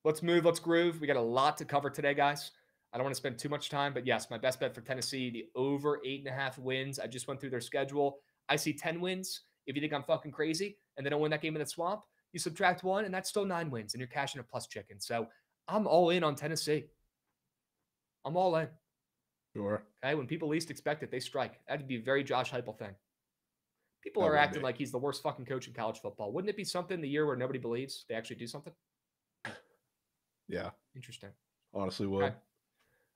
Let's move. Let's groove. We got a lot to cover today, guys. I don't want to spend too much time, but yes, my best bet for Tennessee, the over 8.5 wins. I just went through their schedule. I see 10 wins. If you think I'm fucking crazy and they don't win that game in the Swamp, you subtract 1, and that's still 9 wins, and you're cashing a plus chicken. So I'm all in on Tennessee. I'm all in. Sure. Okay, when people least expect it, they strike. That'd be a very Josh Heupel thing. People are acting like he's the worst fucking coach in college football. Wouldn't it be something the year where nobody believes they actually do something? Yeah. Interesting. Honestly would. Okay.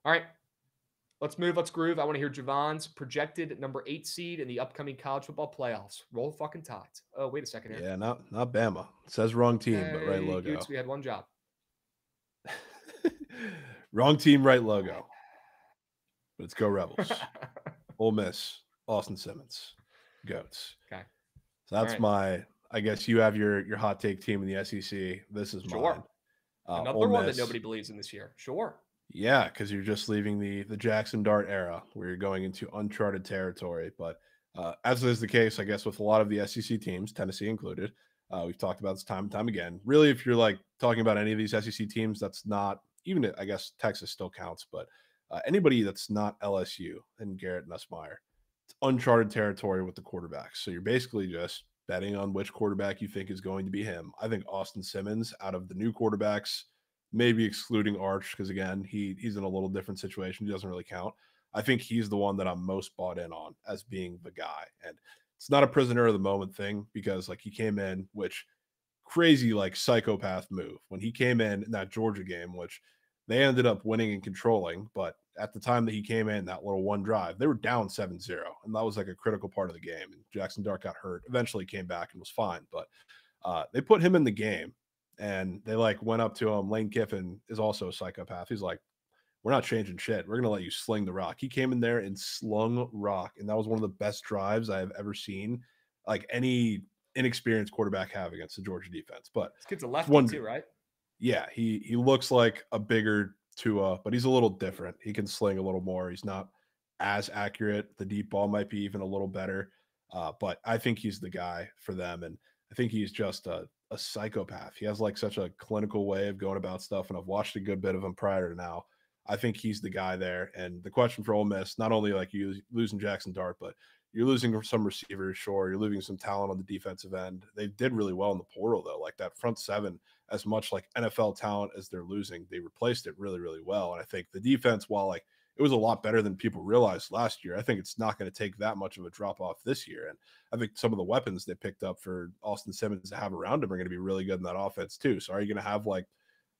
All right. Let's move. Let's groove. I want to hear Jovan's projected number 8 seed in the upcoming college football playoffs. Roll fucking Tides. Oh, wait a second here. Yeah, not Bama. It says wrong team, but right logo. Goots, we had one job. Wrong team, right logo. Let's go Rebels. Ole Miss, Austin Simmons, Goats. Okay. So that's my. I guess you have your hot take team in the SEC. This is mine. Another one that nobody believes in this year. Sure. Yeah, because you're just leaving the Jackson Dart era where you're going into uncharted territory. But as is the case, I guess, with a lot of the SEC teams, Tennessee included, we've talked about this time and time again. Really, if you're like talking about any of these SEC teams, that's not even, I guess Texas still counts, but anybody that's not LSU and Garrett Nussmeier, it's uncharted territory with the quarterbacks. So you're basically just betting on which quarterback you think is going to be him. I think Austin Simmons, out of the new quarterbacks, maybe excluding Arch, because again, he's in a little different situation. He doesn't really count. I think he's the one that I'm most bought in on as being the guy. And it's not a prisoner of the moment thing, because like he came in, which crazy like psychopath move when he came in that Georgia game, which they ended up winning and controlling. But at the time that he came in, that little one drive, they were down 7-0. And that was like a critical part of the game. And Jackson Dart got hurt, eventually came back and was fine. But they put him in the game. And they like went up to him. Lane Kiffin is also a psychopath. He's like, we're not changing shit. We're going to let you sling the rock. He came in there and slung rock. And that was one of the best drives I have ever seen, like any inexperienced quarterback have against the Georgia defense. But this kid's a lefty too, right? Yeah. He looks like a bigger Tua, but he's a little different. He can sling a little more. He's not as accurate. The deep ball might be even a little better. But I think he's the guy for them. And I think he's just a psychopath. He has like such a clinical way of going about stuff, and I've watched a good bit of him prior to now. I think he's the guy there. And the question for Ole Miss, not only like you losing Jackson Dart, but you're losing some receivers, sure. You're losing some talent on the defensive end. They did really well in the portal, though. Like that front seven, as much like NFL talent as they're losing, they replaced it really, really well. And I think the defense, while like it was a lot better than people realized last year, I think it's not going to take that much of a drop off this year. And I think some of the weapons they picked up for Austin Simmons to have around him are going to be really good in that offense too. So are you going to have like,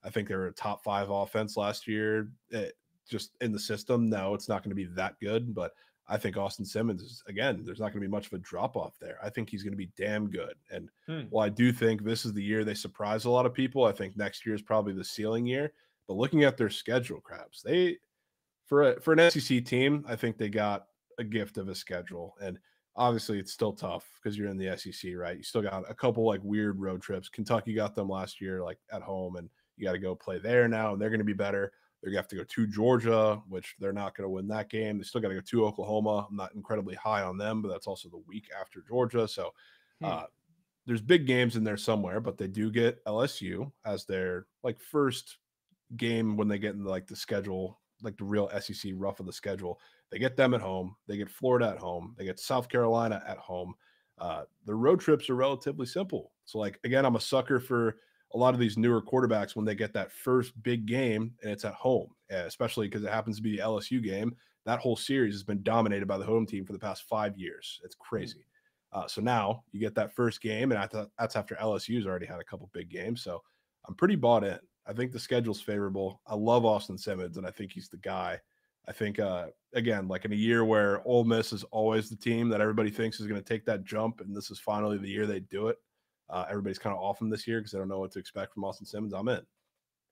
I think they were a top 5 offense last year, just in the system? No, it's not going to be that good, but I think Austin Simmons is, again, there's not going to be much of a drop off there. I think he's going to be damn good. And while I do think this is the year they surprise a lot of people, I think next year is probably the ceiling year. But looking at their schedule, Krabs, they, for an SEC team, I think they got a gift of a schedule. And obviously it's still tough because you're in the SEC, right? You still got a couple like weird road trips. Kentucky got them last year, like at home, and you got to go play there now, and they're going to be better. They're going to have to go to Georgia, which they're not going to win that game. They still got to go to Oklahoma. I'm not incredibly high on them, but that's also the week after Georgia. So there's big games in there somewhere, but they do get LSU as their like first game when they get in like the schedule, like the real SEC rough of the schedule. They get them at home. They get Florida at home. They get South Carolina at home. The road trips are relatively simple. So like, again, I'm a sucker for a lot of these newer quarterbacks when they get that first big game and it's at home, especially because it happens to be the LSU game. That whole series has been dominated by the home team for the past 5 years. It's crazy. So now you get that first game, and that's after LSU's already had a couple big games. So I'm pretty bought in. I think the schedule's favorable. I love Austin Simmons, and I think he's the guy. I think, again, like in a year where Ole Miss is always the team that everybody thinks is going to take that jump, and this is finally the year they do it. Everybody's kind of off him this year because they don't know what to expect from Austin Simmons. I'm in.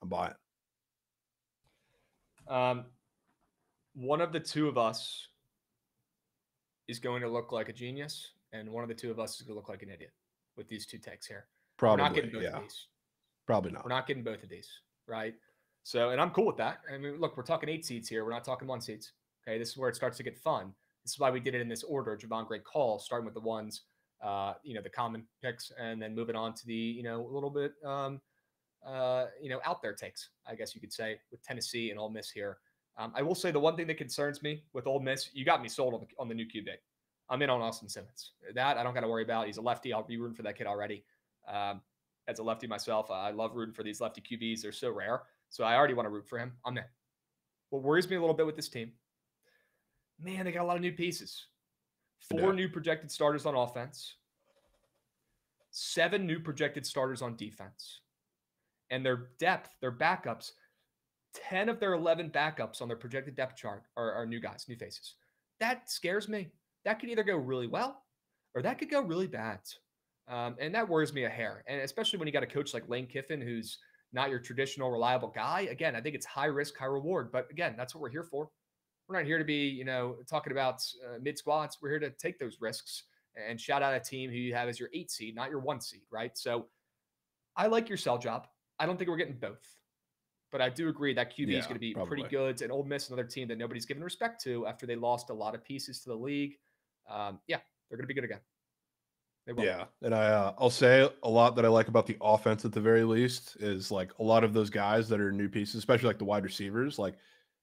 I'm buying. One of the two of us is going to look like a genius, and one of the two of us is going to look like an idiot with these two takes here. Probably, we're not getting both of these. Probably not. We're not getting both of these, right? So, and I'm cool with that. I mean, look, we're talking 8 seeds here. We're not talking 1 seeds. Okay, this is where it starts to get fun. This is why we did it in this order. Jovan, great call, starting with the ones. The common picks, and then moving on to the, a little bit, out there takes, I guess you could say, with Tennessee and Ole Miss here. I will say the one thing that concerns me with Ole Miss, you got me sold on the new QB. I'm in on Austin Simmons. That I don't got to worry about. He's a lefty. I'll be rooting for that kid already. As a lefty myself, I love rooting for these lefty QBs. They're so rare. So I already want to root for him. I'm in. What worries me a little bit with this team, man, they got a lot of new pieces. 4 new projected starters on offense, 7 new projected starters on defense. And their depth, their backups, 10 of their 11 backups on their projected depth chart are new guys, new faces. That scares me. That could either go really well or that could go really bad. And that worries me a hair. And especially when you got a coach like Lane Kiffin, who's not your traditional reliable guy. Again, I think it's high risk, high reward. But again, that's what we're here for. We're not here to be, talking about mid squads. We're here to take those risks and shout out a team who you have as your 8 seed, not your 1 seed, right? So I like your sell job. I don't think we're getting both. But I do agree that QB is going to be pretty good. And Ole Miss, another team that nobody's given respect to after they lost a lot of pieces to the league. They're going to be good again. They will. Yeah, and I'll say a lot that I like about the offense at the very least is like a lot of those guys that are new pieces, especially like the wide receivers, like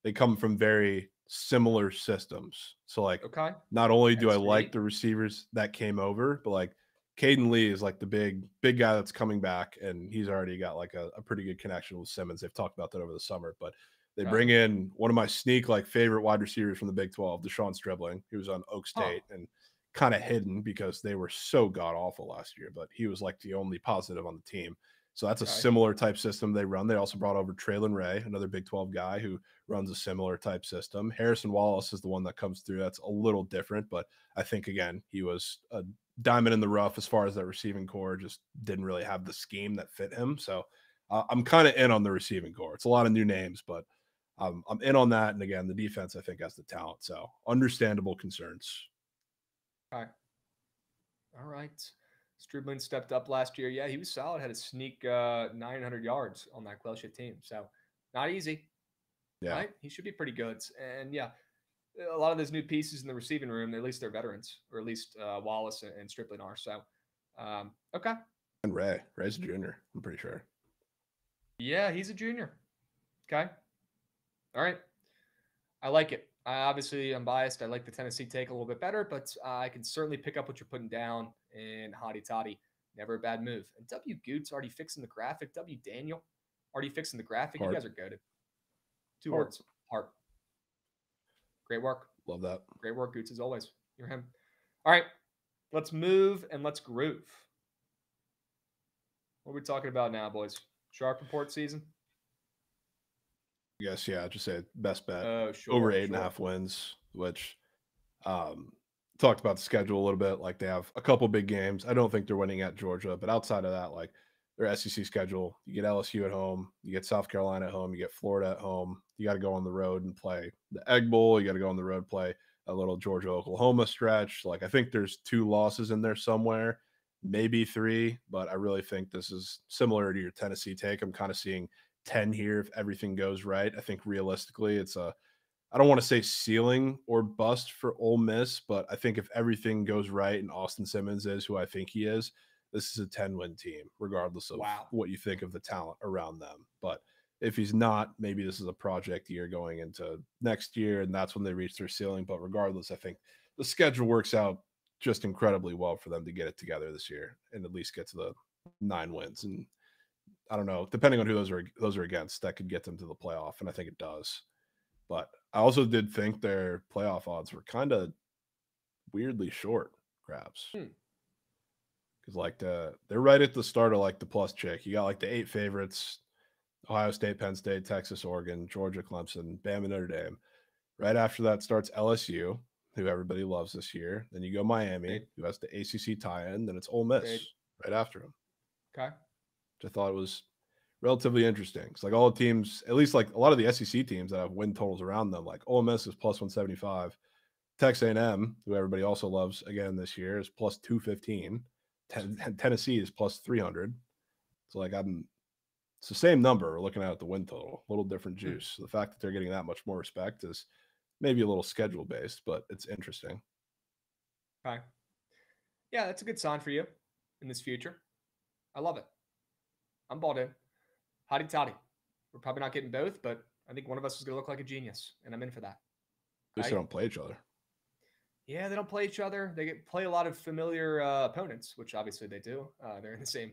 they come from very similar systems. So like, not only do I like the receivers that came over, but like Caden Lee is like the big guy that's coming back, and he's already got like a pretty good connection with Simmons. They've talked about that over the summer, but they bring in one of my sneak like favorite wide receivers from the Big 12, Deshaun Stribling. He was on Oak State and kind of hidden because they were so god awful last year, but he was like the only positive on the team. So that's a similar type system they run. They also brought over Traylon Ray, another Big 12 guy who runs a similar type system. Harrison Wallace is the one that comes through. That's a little different, but I think, again, he was a diamond in the rough as far as that receiving core, just didn't really have the scheme that fit him. So I'm kind of in on the receiving core. It's a lot of new names, but I'm in on that. And again, the defense, I think, has the talent. So understandable concerns. All right. Stribling stepped up last year. Yeah, he was solid. Had a sneak 900 yards on that Clelshire team. So not easy. Yeah. Right? He should be pretty good. And yeah, a lot of those new pieces in the receiving room, at least they're veterans, or at least Wallace and Stribling are. So, okay. And Ray's a junior, I'm pretty sure. Yeah, he's a junior. Okay. All right. I like it. Obviously, I'm biased. I like the Tennessee take a little bit better, but I can certainly pick up what you're putting down in Hottie Toddy. Never a bad move. And W. Goots already fixing the graphic. W. Daniel already fixing the graphic. Heart. You guys are goated. 2 words. Heart. Great work. Love that. Great work, Goots, as always. You're him. All right. Let's move and let's groove. What are we talking about now, boys? Shark report season? Yes, yeah, just say best bet. Over 8.5 wins, which talked about the schedule a little bit. Like they have a couple big games. I don't think they're winning at Georgia, but outside of that, like their SEC schedule, you get LSU at home, you get South Carolina at home, you get Florida at home. You got to go on the road and play the Egg Bowl. You got to go on the road, play a little Georgia, Oklahoma stretch. Like I think there's 2 losses in there somewhere, maybe 3, but I really think this is similar to your Tennessee take. I'm kind of seeing 10 here if everything goes right. I think realistically it's I don't want to say ceiling or bust for Ole Miss, but I think if everything goes right and Austin Simmons is who I think he is, this is a 10-win team, regardless of what you think of the talent around them. But if he's not, maybe this is a project year going into next year, and that's when they reach their ceiling. But regardless, I think the schedule works out just incredibly well for them to get it together this year and at least get to the 9 wins. And I don't know, depending on who those are against, that could get them to the playoff, and I think it does. But I also did think their playoff odds were kind of weirdly short, Krabs. Because like they're right at the start of like the plus check. You got like the 8 favorites: Ohio State, Penn State, Texas, Oregon, Georgia, Clemson, Bama, Notre Dame. Right after that starts LSU, who everybody loves this year. Then you go Miami, who has the ACC tie-in. Then it's Ole Miss right after them. Okay. I thought it was relatively interesting. It's like all the teams, at least like a lot of the SEC teams that have win totals around them, like Ole Miss is plus 175. Texas A&M, who everybody also loves again this year, is plus 215. Tennessee is plus 300. So like it's the same number we're looking at the win total, a little different juice. The fact that they're getting that much more respect is maybe a little schedule based, but it's interesting. Okay. Yeah, that's a good sign for you in this future. I love it. I'm balled in. Hotty toddy. We're probably not getting both, but I think one of us is going to look like a genius, and I'm in for that. At least they don't play each other. Yeah, they don't play each other. They play a lot of familiar opponents, which obviously they do. They're in the same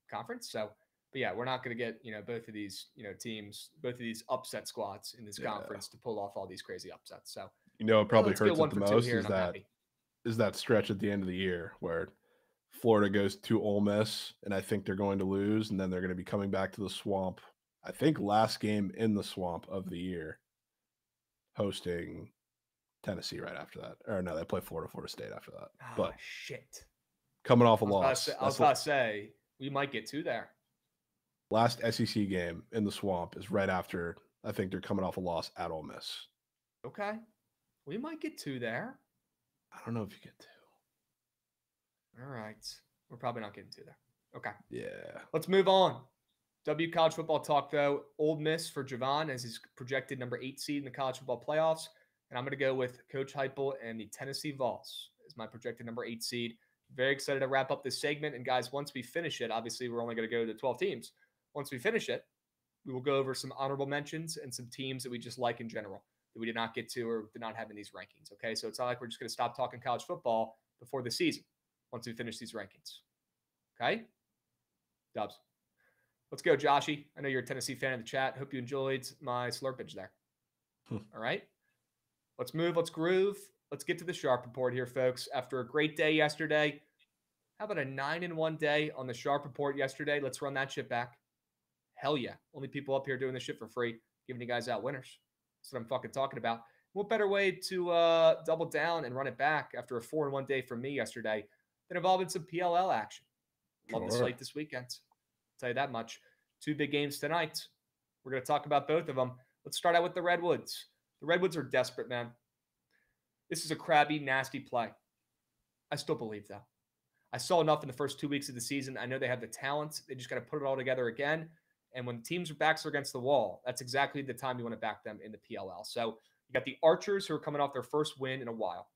conference. So, but yeah, we're not going to get, both of these, teams, both of these upset squads in this conference to pull off all these crazy upsets. So, it probably hurts it the most is that is that stretch at the end of the year where Florida goes to Ole Miss, and I think they're going to lose, and then they're going to be coming back to the Swamp. I think last game in the Swamp of the year, hosting Tennessee right after that. Or no, they play Florida State after that. Oh, but shit. Coming off a loss. I was about to say, we might get two there. Last SEC game in the Swamp is right after, I think they're coming off a loss at Ole Miss. Okay. We might get two there. I don't know if you get two. All right. We're probably not getting two there. Okay. Yeah. Let's move on. W college football talk, though. Ole Miss for Jovan as his projected number 8 seed in the college football playoffs. And I'm going to go with Coach Heupel and the Tennessee Vols as my projected number 8 seed. Very excited to wrap up this segment. And guys, once we finish it, obviously we're only going to go to 12 teams. Once we finish it, we will go over some honorable mentions and some teams that we just like in general that we did not get to or did not have in these rankings. Okay, so it's not like we're just going to stop talking college football before the season once we finish these rankings. Okay? Dubs. Let's go, Joshy. I know you're a Tennessee fan in the chat. Hope you enjoyed my slurpage there. All right? Let's move. Let's groove. Let's get to the Sharp Report here, folks. After a great day yesterday, how about a 9-1 day on the Sharp Report yesterday? Let's run that shit back. Hell yeah. Only people up here doing this shit for free, giving you guys out winners. That's what I'm fucking talking about. What better way to double down and run it back after a 4-1 day from me yesterday than involving some PLL action? Love the slate this weekend. I'll tell you that much. 2 big games tonight. We're going to talk about both of them. Let's start out with the Redwoods. The Redwoods are desperate, man. This is a crabby, nasty play. I still believe that. I saw enough in the first 2 weeks of the season. I know they have the talent. They just got to put it all together again. And when teams' backs are against the wall, that's exactly the time you want to back them in the PLL. So you got the Archers, who are coming off their first win in a while.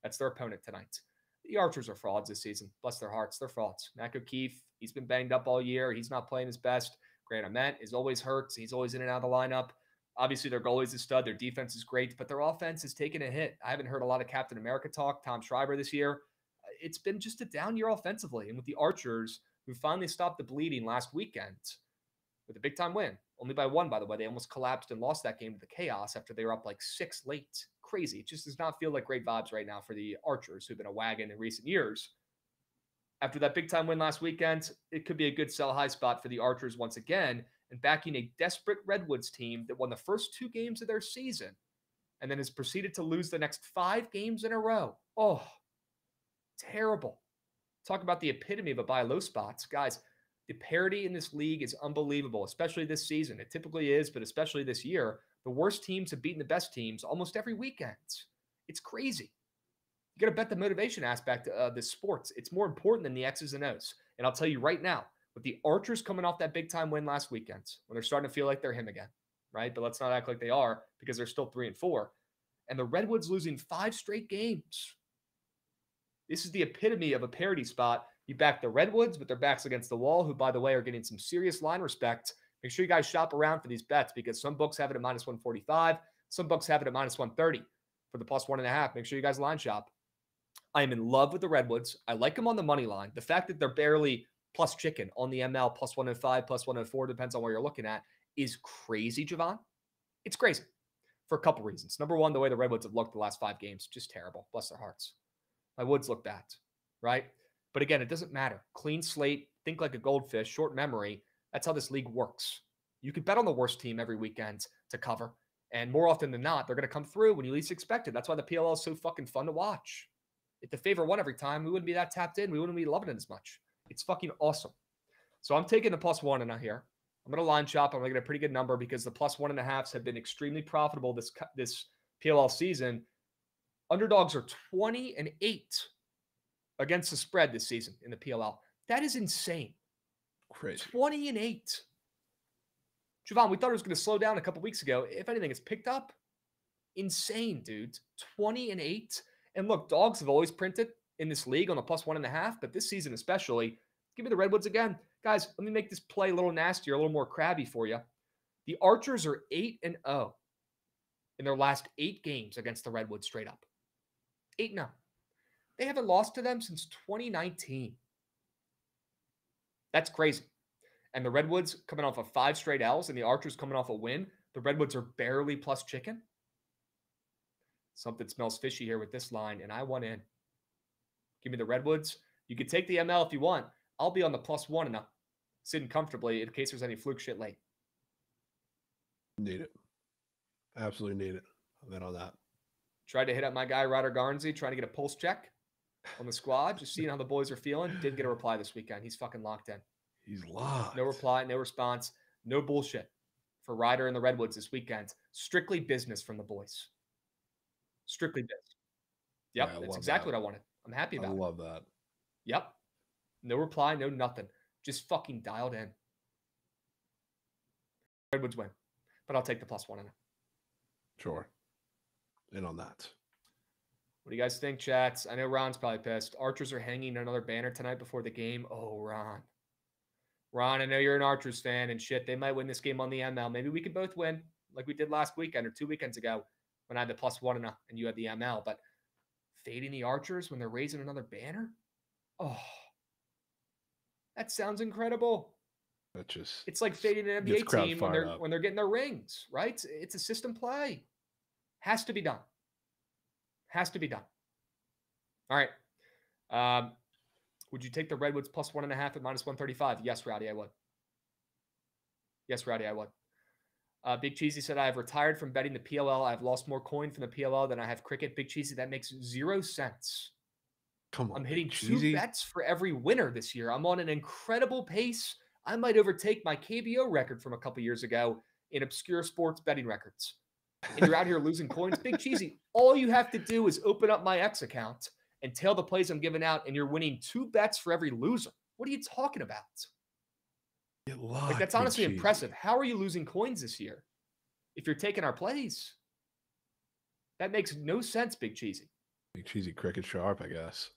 That's their opponent tonight. The Archers are frauds this season. Bless their hearts. They're frauds. Mac O'Keefe, he's been banged up all year. He's not playing his best. Grant Ament is always hurt. He's always in and out of the lineup. Obviously, their goalie's a stud. Their defense is great, but their offense is taking a hit. I haven't heard a lot of Captain America talk, Tom Schreiber this year. It's been just a down year offensively. And with the Archers, who finally stopped the bleeding last weekend with a big-time win, only by 1, by the way. They almost collapsed and lost that game to the Chaos after they were up like 6 late. Crazy. It just does not feel like great vibes right now for the Archers, who've been a wagon in recent years. After that big-time win last weekend, it could be a good sell-high spot for the Archers once again, and backing a desperate Redwoods team that won the first 2 games of their season and then has proceeded to lose the next 5 games in a row. Oh, terrible. Talk about the epitome of a buy low spots. Guys, the parity in this league is unbelievable, especially this season. It typically is, but especially this year. The worst teams have beaten the best teams almost every weekend. It's crazy. You got to bet the motivation aspect of this sports. It's more important than the X's and O's. And I'll tell you right now, with the Archers coming off that big-time win last weekend, when they're starting to feel like they're him again, right? But let's not act like they are because they're still 3-4. And the Redwoods losing 5 straight games. This is the epitome of a parity spot. You back the Redwoods, but their backs against the wall, who, by the way, are getting some serious line respect. Make sure you guys shop around for these bets because some books have it at -145. Some books have it at -130 for the +1.5. Make sure you guys line shop. I am in love with the Redwoods. I like them on the money line. The fact that they're barely plus chicken on the ML, +105, +104, depends on where you're looking at, is crazy, Jovan. It's crazy for a couple reasons. Number one, the way the Redwoods have looked the last 5 games, just terrible. Bless their hearts. My Woods look bad, right? But again, it doesn't matter. Clean slate, think like a goldfish, short memory. That's how this league works. You could bet on the worst team every weekend to cover. And more often than not, they're going to come through when you least expect it. That's why the PLL is so fucking fun to watch. If the favor won every time, we wouldn't be that tapped in. We wouldn't be loving it as much. It's fucking awesome. So I'm taking the +1.5 here. I'm going to line shop. I'm going to get a pretty good number because the +1.5s have been extremely profitable this PLL season. Underdogs are 20-8 against the spread this season in the PLL. That is insane. Crazy. 20-8. Jovan, we thought it was going to slow down a couple weeks ago. If anything, it's picked up. Insane, dude. 20-8. And look, dogs have always printed in this league on the +1.5, but this season especially, give me the Redwoods again. Guys, let me make this play a little nastier, a little more crabby for you. The Archers are 8-0 in their last 8 games against the Redwoods straight up. 8-0. They haven't lost to them since 2019. That's crazy. And the Redwoods coming off of 5 straight L's and the Archers coming off a win. The Redwoods are barely plus chicken. Something smells fishy here with this line, and I want in. Give me the Redwoods. You could take the ML if you want. I'll be on the +1 and sitting comfortably in case there's any fluke shit late. Need it. Absolutely need it. I'm in on that. Tried to hit up my guy, Ryder Garnsey, trying to get a pulse check on the squad, just seeing how the boys are feeling. Didn't get a reply this weekend. He's fucking locked in. He's locked. No reply, no response, no bullshit for Ryder and the Redwoods this weekend. Strictly business from the boys. Strictly business. Yep, Yeah, that's exactly what I wanted. I'm happy about it. I love that. Yep. No reply, no nothing. Just fucking dialed in. Redwoods win, but I'll take the +1 in it. Sure. In on that. What do you guys think, chats? I know Ron's probably pissed. Archers are hanging another banner tonight before the game. Oh, Ron. Ron, I know you're an Archers fan and shit. They might win this game on the ML. Maybe we could both win like we did last weekend or 2 weekends ago when I had the +1 and you had the ML. But fading the Archers when they're raising another banner? Oh, that sounds incredible. That just It's like fading an NBA team when they're getting their rings, right? It's a system play. Has to be done. Has to be done. All right. Would you take the Redwoods +1.5 at -135? Yes, Rowdy, I would. Yes, Rowdy, I would. Big Cheesy said, I have retired from betting the PLL. I've lost more coin from the PLL than I have cricket. Big Cheesy, that makes 0 sense. Come on. I'm hitting Cheesy. 2 bets for every winner this year. I'm on an incredible pace. I might overtake my KBO record from a couple years ago in obscure sports betting records. And you're out here losing coins. Big Cheesy, all you have to do is open up my X account and tail the plays I'm giving out, and you're winning 2 bets for every loser. What are you talking about? Like, that's honestly impressive. How are you losing coins this year if you're taking our plays? That makes no sense, Big Cheesy. Big Cheesy cricket sharp, I guess.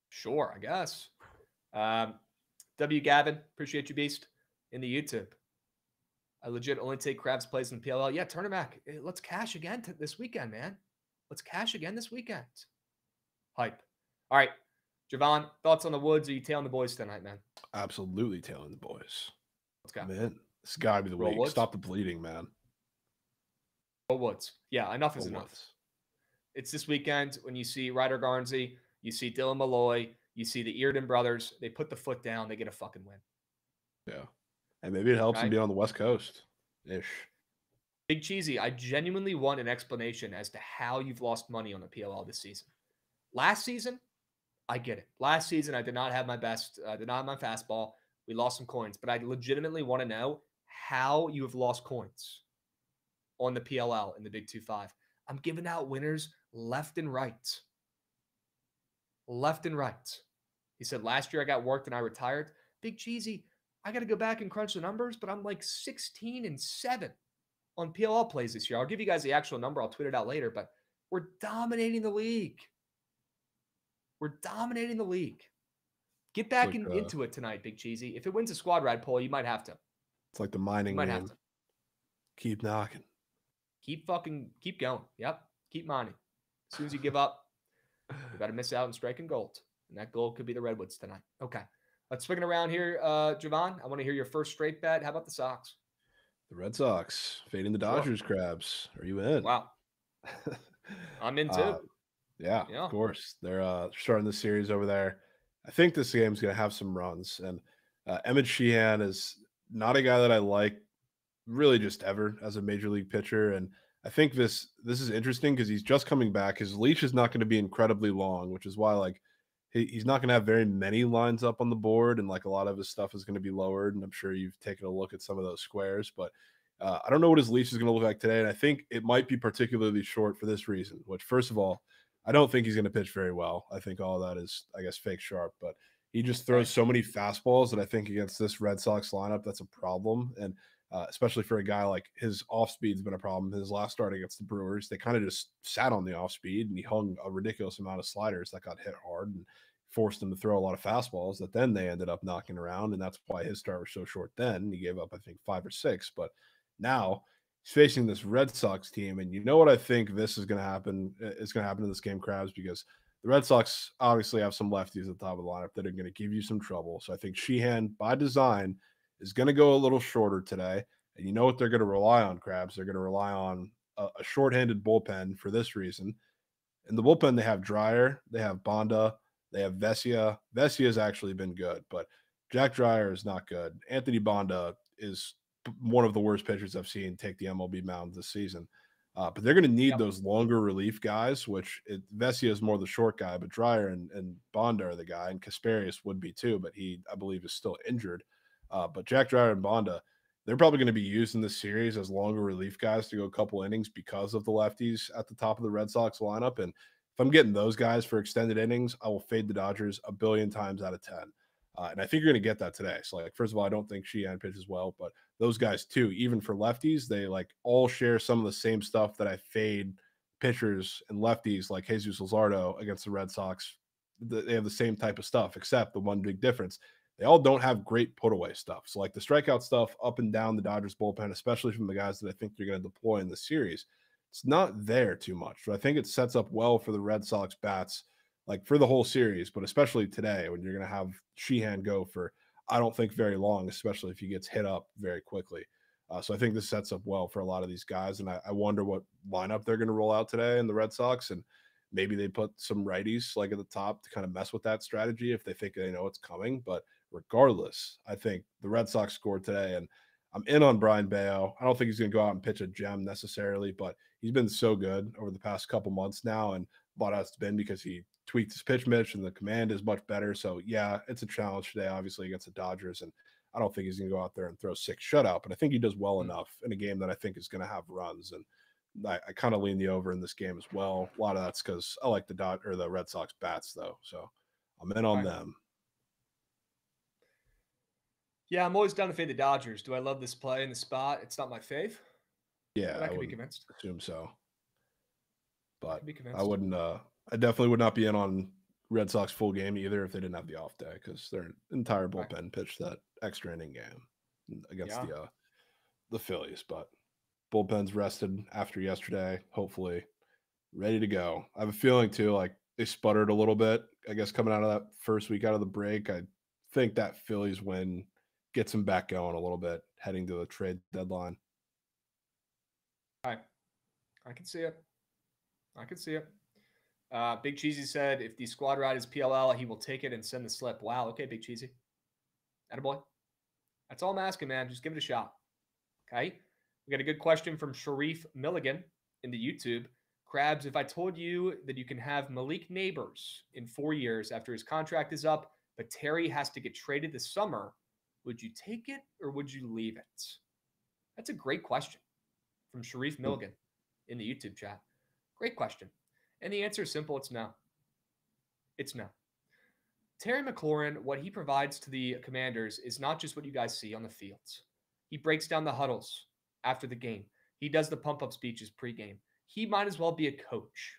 Sure, I guess. W. Gavin, appreciate you, Beast, in the YouTube. I legit only take Krabs plays in the PLL. Yeah, turn it back. Let's cash again this weekend, man. Let's cash again this weekend. Hype. All right. Jovan, thoughts on the Woods? Are you tailing the boys tonight, man? Absolutely tailing the boys. Let's go. Man, this got to be the Roll week. Woods. Stop the bleeding, man. Roll Woods. Yeah, enough is Roll enough. Woods. It's this weekend when you see Ryder Garnsey, you see Dylan Malloy, you see the Earden brothers. They put the foot down. They get a fucking win. Yeah. And maybe it helps them be on the West Coast-ish. Big Cheesy, I genuinely want an explanation as to how you've lost money on the PLL this season. Last season, I get it. Last season, I did not have my best. I did not have my fastball. We lost some coins. But I legitimately want to know how you have lost coins on the PLL in the Big 2-5. I'm giving out winners left and right. Left and right. He said, last year I got worked and I retired. Big Cheesy, I got to go back and crunch the numbers, but I'm like 16-7 on PLL plays this year. I'll give you guys the actual number. I'll tweet it out later, but we're dominating the league. We're dominating the league. Get back into it tonight, Big Cheesy. If it wins a squad ride poll, you might have to. It's like the mining might game. have to. Keep knocking. Keep going. Yep. Keep mining. As soon as you give up, you got to miss out on striking gold. And that gold could be the Redwoods tonight. Okay. Let's swing it around here. Jovan, I want to hear your first straight bet. How about the Sox? The Red Sox fading the Dodgers. Krabs. Are you in? Wow. I'm in too. Yeah, of course. They're starting the series over there. I think this game's going to have some runs. And Emmett Sheehan is not a guy that I like really just ever as a major league pitcher. And I think this is interesting because he's just coming back. His leash is not going to be incredibly long, which is why like he's not going to have very many lines up on the board. And like a lot of his stuff is going to be lowered. And I'm sure you've taken a look at some of those squares. But I don't know what his leash is going to look like today. And I think it might be particularly short for this reason, which first of all, I don't think he's going to pitch very well. I think all of that is, I guess, fake sharp, but he just throws so many fastballs that I think against this Red Sox lineup, that's a problem. And especially for a guy like his off speed's been a problem. His last start against the Brewers, they kind of just sat on the off speed and he hung a ridiculous amount of sliders that got hit hard and forced him to throw a lot of fastballs that then they ended up knocking around. And that's why his start was so short then. He gave up, I think, 5 or 6, but now he's facing this Red Sox team. And you know what I think this is going to happen? It's going to happen in this game, Krabs, because the Red Sox obviously have some lefties at the top of the lineup that are going to give you some trouble. So I think Sheehan, by design, is going to go a little shorter today. And you know what they're going to rely on, Krabs? They're going to rely on a shorthanded bullpen for this reason. In the bullpen, they have Dreyer, they have Bonda, They have Vesia. Vesia's actually been good, but Jack Dreyer is not good. Anthony Bonda is one of the worst pitchers I've seen take the MLB mound this season. But they're going to need those longer relief guys, which Vesia is more the short guy, but Dreyer and Bonda are the guy, and Kasperius would be too, but he, I believe, is still injured. But Jack Dreyer and Bonda, they're probably going to be used in this series as longer relief guys to go a couple innings because of the lefties at the top of the Red Sox lineup. And if I'm getting those guys for extended innings, I will fade the Dodgers a billion times out of 10. And I think you're going to get that today. So, like, first of all, I don't think Sheehan pitches well, but those guys too, even for lefties, they like all share some of the same stuff that I fade pitchers and lefties like Jesus Luzardo against the Red Sox. They have the same type of stuff, except the one big difference. They all don't have great put away stuff. So, like the strikeout stuff up and down the Dodgers bullpen, especially from the guys that I think they're going to deploy in the series, it's not there too much. So I think it sets up well for the Red Sox bats, like for the whole series, but especially today when you're going to have Sheehan go for, I don't think, very long, especially if he gets hit up very quickly. So I think this sets up well for a lot of these guys. And I wonder what lineup they're going to roll out today in the Red Sox. And maybe they put some righties like at the top to kind of mess with that strategy if they think they know it's coming. But regardless, I think the Red Sox scored today, and I'm in on Brian Bayo. I don't think he's going to go out and pitch a gem necessarily, but he's been so good over the past couple months now, and a lot has been because he tweaked his pitch mix and the command is much better. So yeah, it's a challenge today, obviously, against the Dodgers, and I don't think he's going to go out there and throw 6 shutout, but I think he does well enough in a game that I think is going to have runs, and I kind of lean the over in this game as well. A lot of that's because I like the Red Sox bats though, so I'm in on them. Yeah, I'm always down to fade the Dodgers. Do I love this play in the spot? It's not my fave. Yeah, I could be convinced. Assume so, but I wouldn't. I definitely would not be in on Red Sox full game either if they didn't have the off day, because their entire bullpen pitched that extra inning game against the Phillies. But bullpen's rested after yesterday, hopefully ready to go. I have a feeling too, like they sputtered a little bit, I guess, coming out of that first week out of the break. I think that Phillies win gets them back going a little bit heading to the trade deadline. I can see it. Big Cheesy said, if the squad ride is PLL, he will take it and send the slip. Wow. Okay, Big Cheesy. Attaboy. That's all I'm asking, man. Just give it a shot. Okay. We got a good question from Sharif Milligan in the YouTube. Krabs, if I told you that you can have Malik Neighbors in 4 years after his contract is up, but Terry has to get traded this summer, would you take it or would you leave it? That's a great question from Sharif Milligan in the YouTube chat. Great question. And the answer is simple. It's no. It's no. Terry McLaurin, what he provides to the Commanders is not just what you guys see on the fields. He breaks down the huddles after the game. He does the pump-up speeches pregame. He might as well be a coach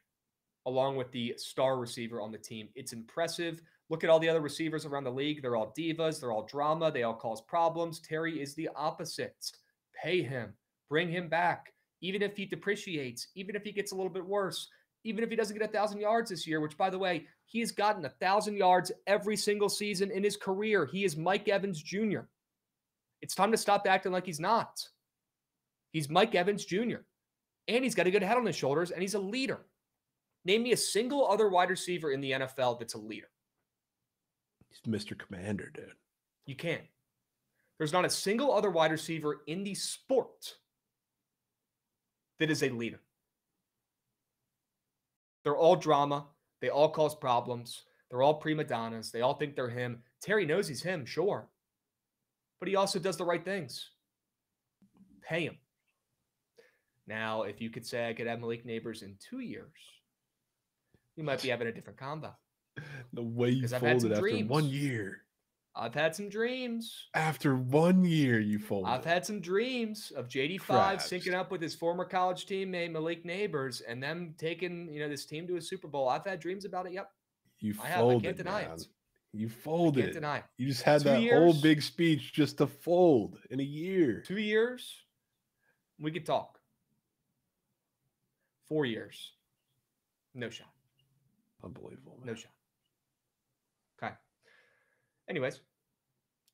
along with the star receiver on the team. It's impressive. Look at all the other receivers around the league. They're all divas. They're all drama. They all cause problems. Terry is the opposite. Pay him. Bring him back. Even if he depreciates, even if he gets a little bit worse, even if he doesn't get 1,000 yards this year, which, by the way, he has gotten 1,000 yards every single season in his career. He is Mike Evans Jr. It's time to stop acting like he's not. He's Mike Evans Jr. And he's got a good head on his shoulders, and he's a leader. Name me a single other wide receiver in the NFL that's a leader. He's Mr. Commander, dude. You can't. There's not a single other wide receiver in the sport that is a leader. They're all drama. They all cause problems. They're all prima donnas. They all think they're him. Terry knows he's him, sure. But he also does the right things. Pay him. Now, if you could say I could have Malik Neighbors in 2 years, we might be having a different combo. The way you folded after 1 year. I've had some dreams. After 1 year, you folded. I've had some dreams of JD5 syncing up with his former college teammate Malik Neighbors and them taking, this team to a Super Bowl. I've had dreams about it. Yep. You folded. I can't deny it. You folded. I can't deny it. You just had that whole big speech just to fold in a year. 2 years, we could talk. 4 years, no shot. Unbelievable. Man. No shot. Okay. Anyways,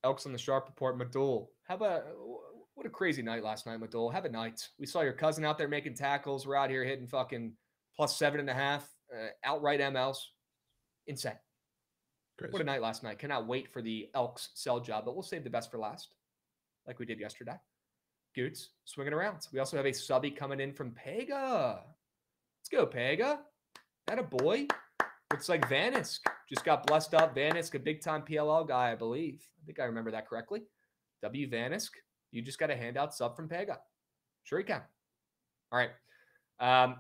Elks on the Sharp Report. Madul, what a crazy night last night, Madul. Have a night. We saw your cousin out there making tackles. We're out here hitting fucking +7.5 outright MLs. Insane. Crazy. What a night last night. Cannot wait for the Elks sell job, but we'll save the best for last, like we did yesterday. Goots swinging around. We also have a subby coming in from Pega. Let's go, Pega. That a boy. Looks like Vanisk. Just got blessed up. Vanisk, a big-time PLL guy, I believe. I think I remember that correctly. W. Vanisk, you just got a handout sub from Pega. Sure you can. All right.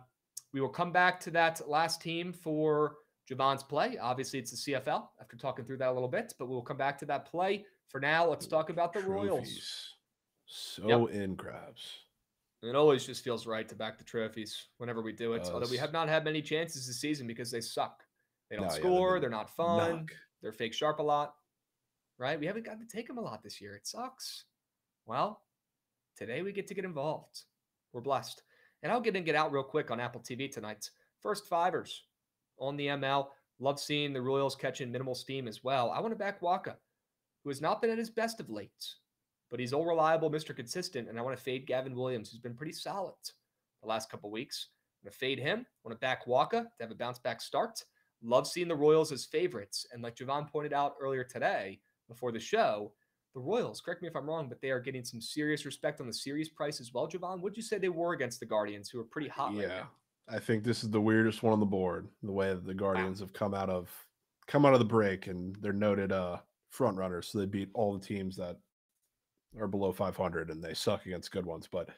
We will come back to that last team for Jovan's play. Obviously, it's the CFL after talking through that a little bit, but we'll come back to that play. For now, let's talk about the Royals. So in Krabs. It always just feels right to back the trophies whenever we do it. Although we have not had many chances this season because they suck. They don't score. They're not fun. They're fake sharp a lot. Right? We haven't gotten to take them a lot this year. It sucks. Well, today we get to get involved. We're blessed. And I'll get out real quick on Apple TV tonight. First fivers on the ML. Love seeing the Royals catching minimal steam as well. I want to back Waka, who has not been at his best of late, but he's all reliable, Mr. Consistent, and I want to fade Gavin Williams, who's been pretty solid the last couple weeks. I'm going to fade him. I want to back Waka to have a bounce-back start. Love seeing the Royals as favorites. And like Jovan pointed out earlier today before the show, the Royals, correct me if I'm wrong, but they are getting some serious respect on the series price as well. Jovan, would you say they were against the Guardians, who are pretty hot right now? I think this is the weirdest one on the board, the way that the Guardians have come out of the break, and they're noted front runners. So they beat all the teams that are below 500, and they suck against good ones. But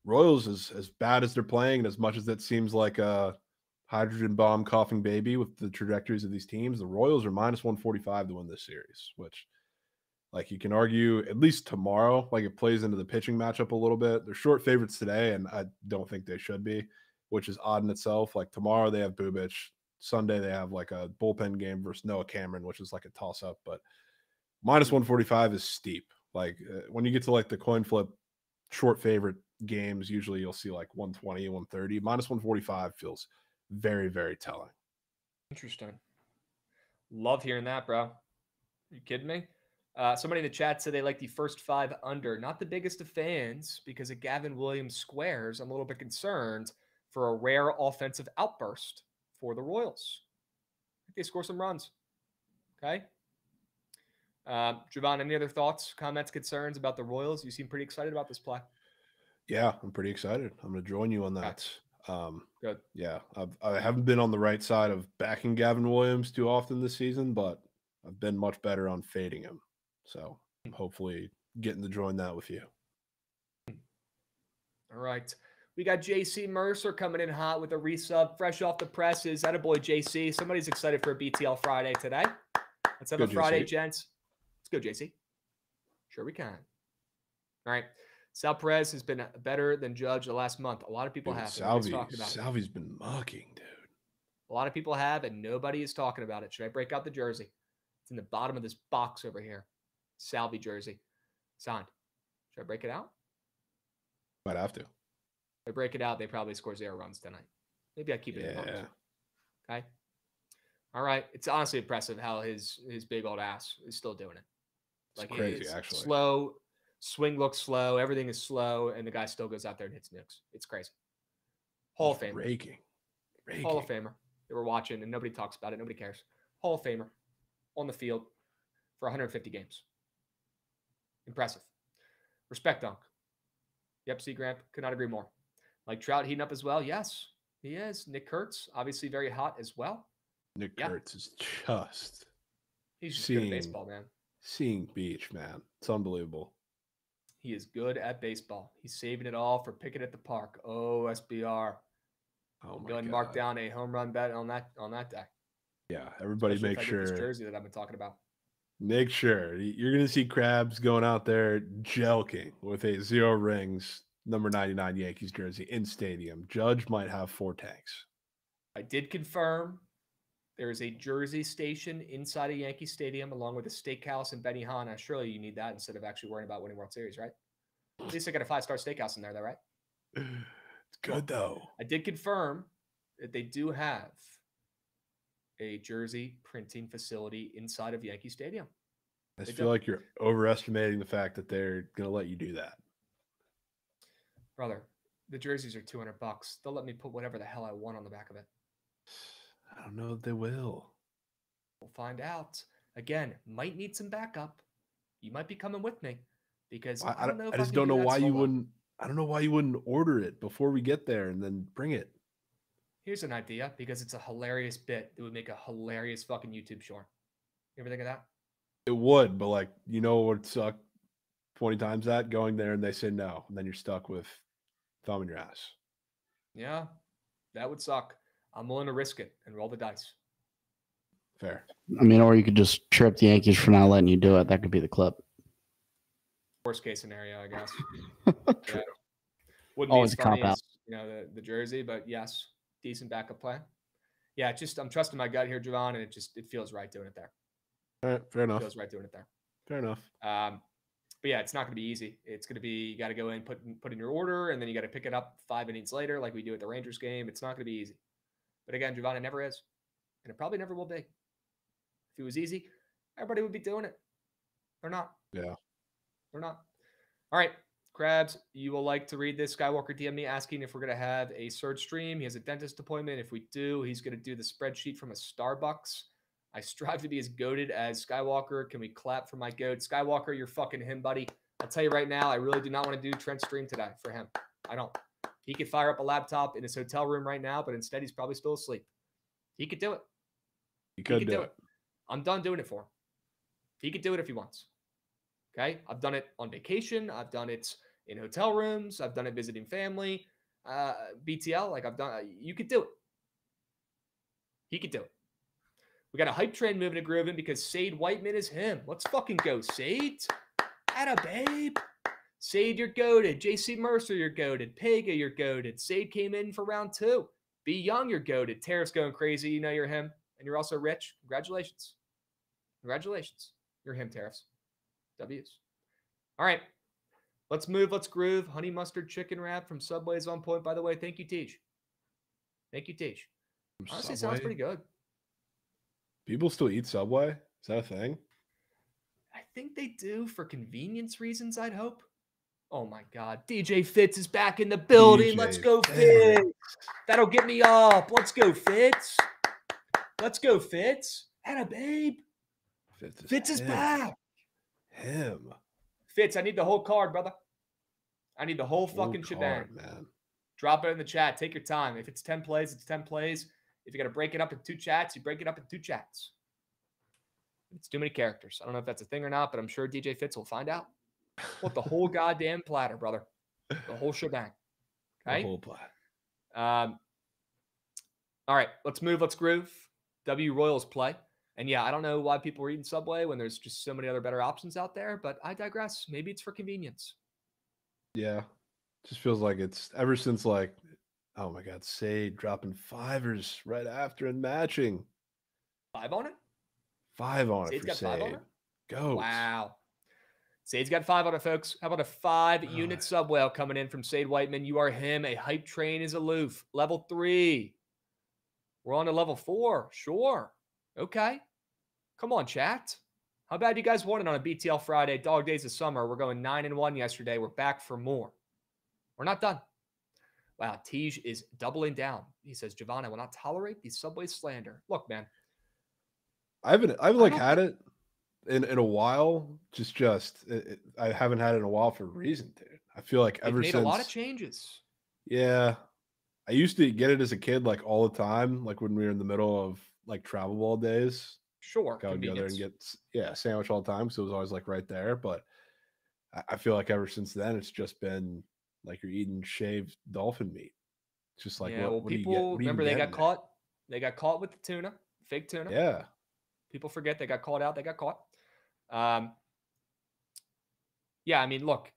Royals, as bad as they're playing, and as much as that seems like a hydrogen bomb coughing baby with the trajectories of these teams, the Royals are minus 145 to win this series, which, like, you can argue at least tomorrow, like, it plays into the pitching matchup a little bit. They're short favorites today, and I don't think they should be, which is odd in itself. Like, tomorrow they have Bubic. Sunday they have like a bullpen game versus Noah Cameron, which is like a toss-up. But minus 145 is steep. Like, when you get to like the coin flip short favorite games, usually you'll see like 120, 130. Minus 145 feels very, very telling. Interesting. Love hearing that, bro. Are you kidding me? Somebody in the chat said they like the first five under. Not the biggest of fans because of Gavin Williams squares. I'm a little bit concerned for a rare offensive outburst for the Royals. I think they score some runs. Okay. Jovan, any other thoughts, comments, concerns about the Royals? You seem pretty excited about this play. Yeah, I'm pretty excited. I'm going to join you on that. Good. Yeah, I haven't been on the right side of backing Gavin Williams too often this season, but I've been much better on fading him. So I'm hopefully getting to join that with you. All right. We got JC Mercer coming in hot with a resub, fresh off the presses. That a boy, JC. Somebody's excited for a BTL Friday today. Let's have a Friday, gents. Let's go, JC. Sure we can. All right. Sal Perez has been better than Judge the last month. A lot of people have. Salvi's been mucking, dude. A lot of people have, and nobody is talking about it. Should I break out the jersey? It's in the bottom of this box over here. Salvi jersey. Signed. Should I break it out? Might have to. If I break it out, they probably score 0 runs tonight. Maybe I keep it in the box. Okay. All right. It's honestly impressive how his big old ass is still doing it. Like, it's crazy, actually. Slow. Swing looks slow. Everything is slow, and the guy still goes out there and hits nukes. It's crazy. Hall of Famer. Raking. Hall of Famer. They were watching, and nobody talks about it. Nobody cares. Hall of Famer on the field for 150 games. Impressive. Respect, Dunk. Yep, C. Gramp. Could not agree more. Like Trout heating up as well? Yes, he is. Nick Kurtz, obviously very hot as well. Nick Kurtz is just... He's just good at baseball, man. Seeing beach, man. It's unbelievable. He is good at baseball. He's saving it all for picking at the park. Oh, SBR. Oh, my Go and God. mark down a home run bet on that day. Yeah, everybody Especially make sure. This jersey that I've been talking about. Make sure. You're going to see Krabs going out there jelking with a 0 rings number 99 Yankees jersey in stadium. Judge might have 4 tanks. I did confirm there is a jersey station inside a Yankee Stadium along with a steakhouse in Benihana. Surely you need that instead of actually worrying about winning World Series, right? At least I got a 5-star steakhouse in there, though, right? It's good, though. I did confirm that they do have a jersey printing facility inside of Yankee Stadium. I feel like you're overestimating the fact that they're going to let you do that. Brother, the jerseys are $200. They'll let me put whatever the hell I want on the back of it. I don't know if they will. We'll find out. Again, might need some backup. You might be coming with me because I don't know if I just can don't know do that why you solo. wouldn't. I don't know why you wouldn't order it before we get there and then bring it. Here's an idea, because it's a hilarious bit that would make a hilarious fucking YouTube short. You ever think of that? It would, but like, you know what would suck 20 times that? Going there and they say no, and then you're stuck with thumb in your ass. Yeah, that would suck. I'm willing to risk it and roll the dice. Fair. I mean, or you could just trip the Yankees for not letting you do it. That could be the clip. Worst case scenario, I guess. True. Yeah. Wouldn't Always be as funny cop out. as, the jersey, but yes, decent backup plan. Yeah, I'm trusting my gut here, Jovan, and it feels right doing it there. All right, fair enough. It feels right doing it there. Fair enough. But yeah, it's not going to be easy. It's going to be, you got to go in, put in your order, and then you got to pick it up 5 innings later, like we do at the Rangers game. It's not going to be easy. But again, Jovan, it never is, and it probably never will be. If it was easy, everybody would be doing it. They're not. Yeah. They're not. All right, Krabs, you will like to read this. Skywalker DM me asking if we're going to have a search stream. He has a dentist appointment. If we do, he's going to do the spreadsheet from a Starbucks. I strive to be as goated as Skywalker. Can we clap for my goat? Skywalker, you're fucking him, buddy. I'll tell you right now, I really do not want to do Trent stream today for him. I don't. He could fire up a laptop in his hotel room right now, but instead he's probably still asleep. He could do it. He could do it. I'm done doing it for him. He could do it if he wants. Okay? I've done it on vacation. I've done it in hotel rooms. I've done it visiting family. BTL, like I've done. You could do it. He could do it. We got a hype train moving to Groovin because Sade Whiteman is him. Let's fucking go, Sade. Atta babe. Sade, you're goated. JC Mercer, you're goated. Pega, you're goated. Sade came in for round 2. Be Young, you're goated. Tariff's going crazy. You know you're him. And you're also rich. Congratulations. Congratulations. You're him, Tariffs. W's. All right. Let's move. Let's groove. Honey mustard chicken wrap from Subway's on point, by the way. Thank you, Tej. Thank you, Tej. Honestly, sounds pretty good. People still eat Subway? Is that a thing? I think they do for convenience reasons, I'd hope. Oh, my God. DJ Fitz is back in the building. Let's go, Fitz. That'll get me up. Let's go, Fitz. Let's go, Fitz. Atta babe. Fitz is back. Him. Fitz, I need the whole card, brother. I need the whole fucking shebang. Man. Drop it in the chat. Take your time. If it's 10 plays, it's 10 plays. If you got to break it up in 2 chats, you break it up in 2 chats. It's too many characters. I don't know if that's a thing or not, but I'm sure DJ Fitz will find out. Want the whole goddamn platter, brother. The whole shebang. Okay? The whole platter. All right, let's move. Let's groove. W Royals play. And yeah, I don't know why people are eating Subway when there's just so many other better options out there, but I digress. Maybe it's for convenience. Yeah. Just feels like it's ever since like, oh my God, Sade dropping 5ers right after and matching. 5 on it? 5 on Sade's it for got Sade. 5 on it? Go. Wow. Sade's got 5 on it, folks. How about a 5-unit sub whale coming in from Sade Whiteman? You are him. A hype train is aloof. Level 3. We're on to level 4. Sure. Okay. Come on, chat. How bad you guys want it on a BTL Friday? Dog days of summer. We're going 9-1 yesterday. We're back for more. We're not done. Wow, Tej is doubling down. He says, Jovan, I will not tolerate the Subway slander. Look, man. I haven't had it in a while. I haven't had it in a while for a reason, dude. I feel like ever since made a lot of changes. Yeah. I used to get it as a kid, like all the time, like when we were in the middle of like travel ball days. Sure. I would go there and get sandwich all the time. So it was always like right there. But I feel like ever since then, it's just been like you're eating shaved dolphin meat. It's just like, what people remember they got caught. They got caught with the tuna, fake tuna. Yeah. People forget they got called out. They got caught. Yeah, I mean, look,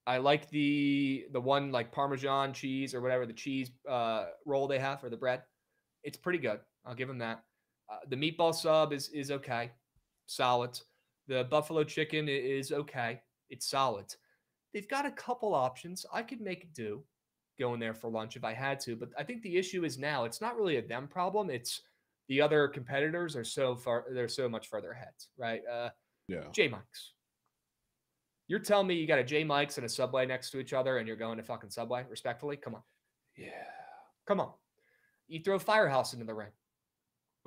I like the one like Parmesan cheese or whatever, the cheese roll they have for the bread. It's pretty good. I'll give them that. The meatball sub is okay. Solid. The buffalo chicken is okay. It's solid. They've got a couple options. I could make do going there for lunch if I had to, but I think the issue is now it's not really a them problem. It's the other competitors are so far, they're so much further ahead, right? Yeah. J Mike's. You're telling me you got a J Mike's and a Subway next to each other and you're going to fucking Subway, respectfully? Come on. Yeah. Come on. You throw Firehouse into the ring.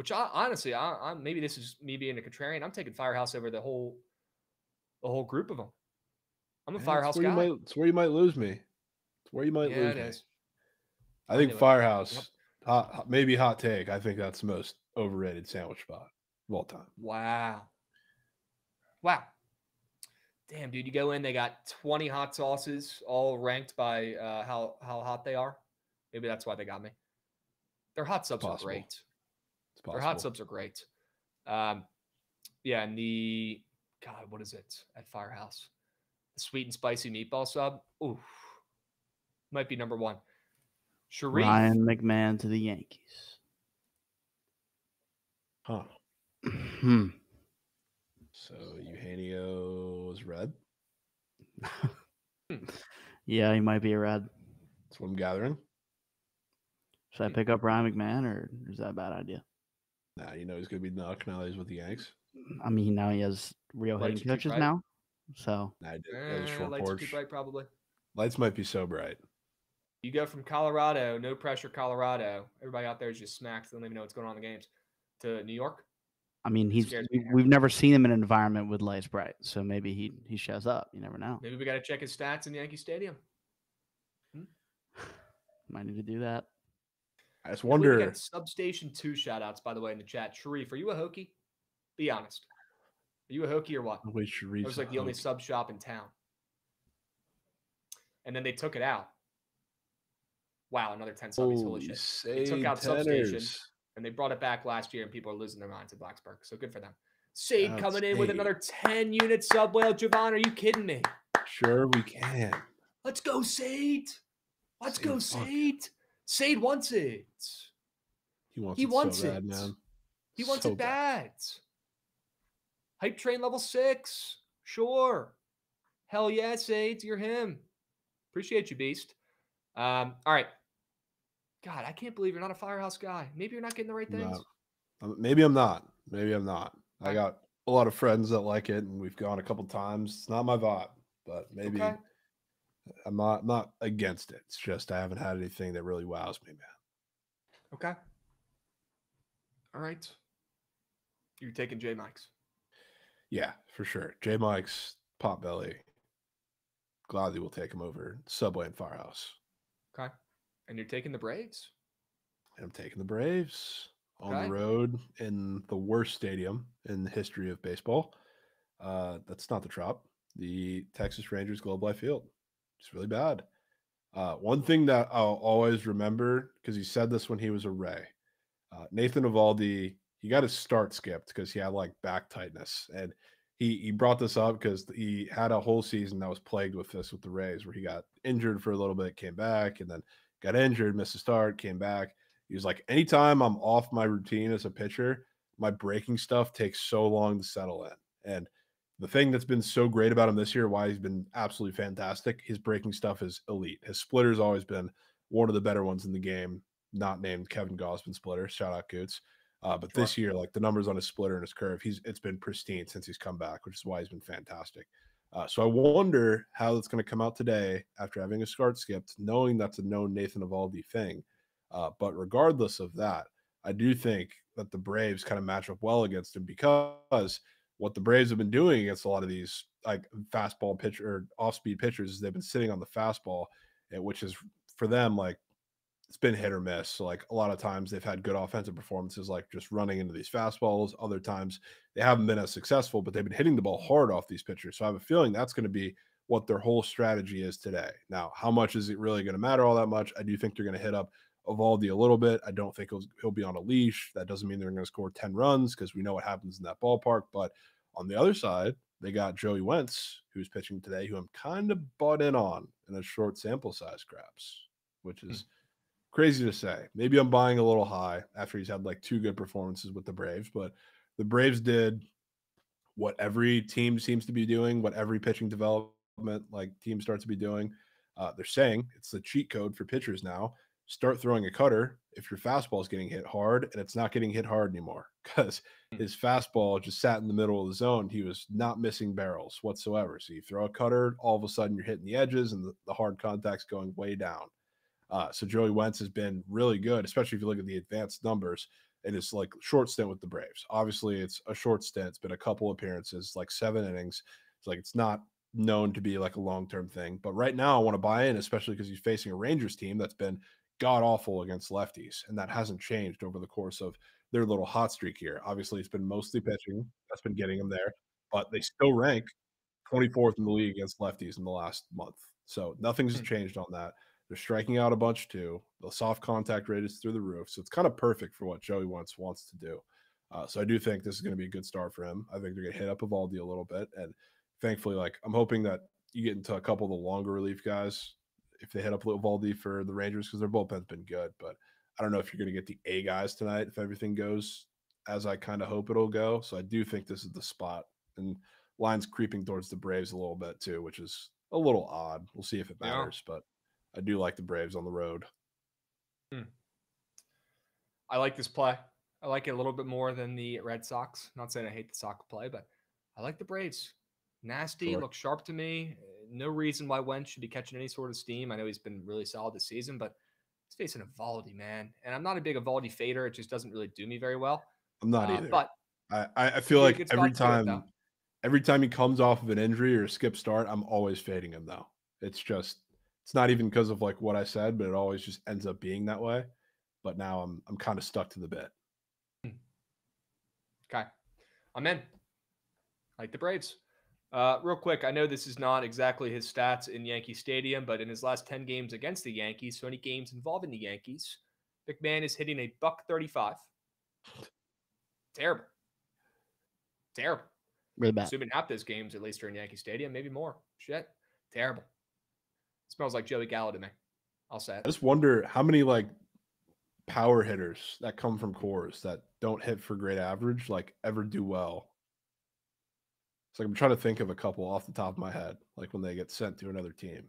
Which honestly, maybe this is me being a contrarian. I'm taking Firehouse over the whole group of them. I'm a Firehouse guy. It's where you might lose me. It's where you might lose it me. is. I think Firehouse, maybe hot take. I think that's the most overrated sandwich spot of all time. Wow. Damn, dude, you go in, they got 20 hot sauces, all ranked by how hot they are. Maybe that's why they got me. Their hot subs are great. Their hot subs are great. And what is it at Firehouse? The sweet and spicy meatball sub. Ooh, might be number one. Sharif. Ryan McMahon to the Yankees. Huh. So Eugenio's red? Yeah, he might be a red. That's what I'm gathering. Should I pick up Ryan McMahon, or is that a bad idea? Nah, he's going to be Nuck now that he's with the Yanks. I mean, now he has real hitting coaches now. So short lights porch. Too bright, probably. Lights might be so bright. You go from Colorado, no pressure Colorado. Everybody out there is just smacked. They don't even know what's going on in the games. To New York. I mean, we've never seen him in an environment with lights bright. So maybe he shows up. You never know. Maybe we got to check his stats in Yankee Stadium. Might need to do that. I just wonder. We got Substation 2 shout-outs, by the way, in the chat. Sharif, are you a Hokie? Be honest. Are you a Hokie or what? Wait, Sharif. It was like the only sub shop in town. And then they took it out. Wow, another 10 subbies. Holy shit. They took out Substation, and they brought it back last year, and people are losing their minds in Blacksburg. So good for them. Sade coming in with another 10-unit sub whale. Jovan, are you kidding me? Sure we can. Let's go, Sade. Let's go, Sade. Sade wants it. He wants it so bad, man. He wants it bad. Hype train level 6. Sure. Hell yeah, Sade. You're him. Appreciate you, Beast. All right. God, I can't believe you're not a Firehouse guy. Maybe you're not getting the right things. No. Maybe I'm not. I got a lot of friends that like it, and we've gone a couple times. It's not my vibe, but maybe I'm not against it. It's just I haven't had anything that really wows me, man. Okay. All right. You're taking J Mike's. Yeah, for sure. J Mike's Potbelly. Gladly will take him over Subway and Firehouse. Okay. And you're taking the Braves? And I'm taking the Braves on the road in the worst stadium in the history of baseball. That's not the Trop. The Texas Rangers Globe Life Field. It's really bad. One thing that I'll always remember, because he said this when he was a Ray, Nathan Eovaldi, he got his start skipped because he had like back tightness. And he brought this up because he had a whole season that was plagued with this with the Rays, where he got injured for a little bit, came back, and then got injured, missed a start, came back. He was like, anytime I'm off my routine as a pitcher, my breaking stuff takes so long to settle in. And the thing that's been so great about him this year, why he's been absolutely fantastic, his breaking stuff is elite. His splitter's always been one of the better ones in the game, not named Kevin Gausman splitter. Shout out Goots. But this year, like the numbers on his splitter and his curve, it's been pristine since he's come back, which is why he's been fantastic. So I wonder how it's going to come out today after having a start skipped, knowing that's a known Nathan Eovaldi thing. But regardless of that, I do think that the Braves kind of match up well against him, because what the Braves have been doing against a lot of these like fastball pitcher or off-speed pitchers is they've been sitting on the fastball, which is for them like it's been hit or miss. So like a lot of times they've had good offensive performances, like just running into these fastballs. Other times they haven't been as successful, but they've been hitting the ball hard off these pitchers. So I have a feeling that's going to be what their whole strategy is today. Now, how much is it really going to matter all that much? I do think they're going to hit up Eovaldi a little bit. I don't think he'll be on a leash. That doesn't mean they're going to score 10 runs, because we know what happens in that ballpark. But on the other side, they got Joey Wentz, who's pitching today, who I'm kind of bought in on in a short sample size, Krabs, which is crazy to say. Maybe I'm buying a little high after he's had like 2 good performances with the Braves, but the Braves did what every team seems to be doing, what every pitching development like team starts to be doing. They're saying it's the cheat code for pitchers now. Start throwing a cutter if your fastball is getting hit hard, and it's not getting hit hard anymore, because his fastball just sat in the middle of the zone. He was not missing barrels whatsoever. So you throw a cutter, all of a sudden you're hitting the edges, and the hard contact's going way down. So Joey Wentz has been really good, especially if you look at the advanced numbers. in his like short stint with the Braves. Obviously, it's a short stint. It's been a couple appearances, like 7 innings. It's like it's not known to be like a long-term thing. But right now, I want to buy in, especially because he's facing a Rangers team that's been god awful against lefties, and that hasn't changed over the course of their little hot streak here. Obviously, it's been mostly pitching that's been getting him there, but they still rank 24th in the league against lefties in the last month. So nothing's changed on that. They're striking out a bunch too. The soft contact rate is through the roof. So it's kind of perfect for what Joey wants to do. So I do think this is going to be a good start for him. I think they're going to hit up Eovaldi a little bit. And thankfully, like I'm hoping that you get into a couple of the longer relief guys if they hit up Eovaldi for the Rangers, because their bullpen's been good. But I don't know if you're going to get the A guys tonight if everything goes as I kind of hope it'll go. So I do think this is the spot. And line's creeping towards the Braves a little bit too, which is a little odd. We'll see if it matters, but I do like the Braves on the road. I like this play. I like it a little bit more than the Red Sox. Not saying I hate the Sox play, but I like the Braves. Nasty, look sharp to me. No reason why Wentz should be catching any sort of steam. I know he's been really solid this season, but he's facing Eovaldi, man. And I'm not a big Eovaldi fader. It just doesn't really do me very well. I'm not either. But I feel like every time he comes off of an injury or a skip start, I'm always fading him though. It's not even because of like what I said, but it always just ends up being that way. But now I'm kind of stuck to the bit. Okay. I'm in. I like the Braves. Real quick, I know this is not exactly his stats in Yankee Stadium, but in his last 10 games against the Yankees, so any games involving the Yankees, McMahon is hitting a $135. Terrible. Really bad. Assuming half those games, at least, are in Yankee Stadium, maybe more. Shit. Terrible. Smells like Joey Gallo to me. I'll say it. I just wonder how many like power hitters that come from cores that don't hit for great average like ever do well. It's like I'm trying to think of a couple off the top of my head, like when they get sent to another team.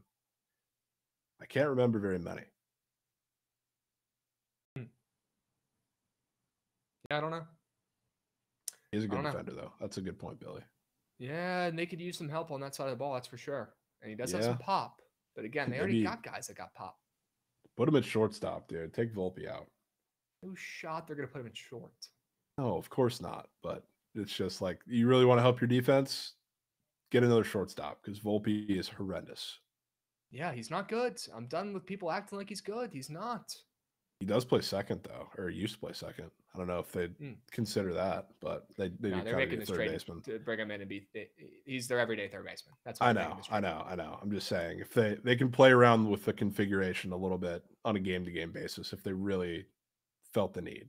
I can't remember very many. Yeah, I don't know. He's a good defender, though. That's a good point, Billy. Yeah, and they could use some help on that side of the ball, that's for sure. And he does have some pop. But again, they already got guys that got pop. Put him at shortstop, dude. Take Volpe out. No shot they're going to put him in short. No, of course not. But it's just like, you really want to help your defense? Get another shortstop because Volpe is horrendous. Yeah, he's not good. I'm done with people acting like he's good. He's not. He does play second, though, or he used to play second. I don't know if they'd consider that, but they're making this trade baseman to bring him in and he's their everyday third baseman. That's what I know. I'm just saying if they can play around with the configuration a little bit on a game-to-game basis if they really felt the need.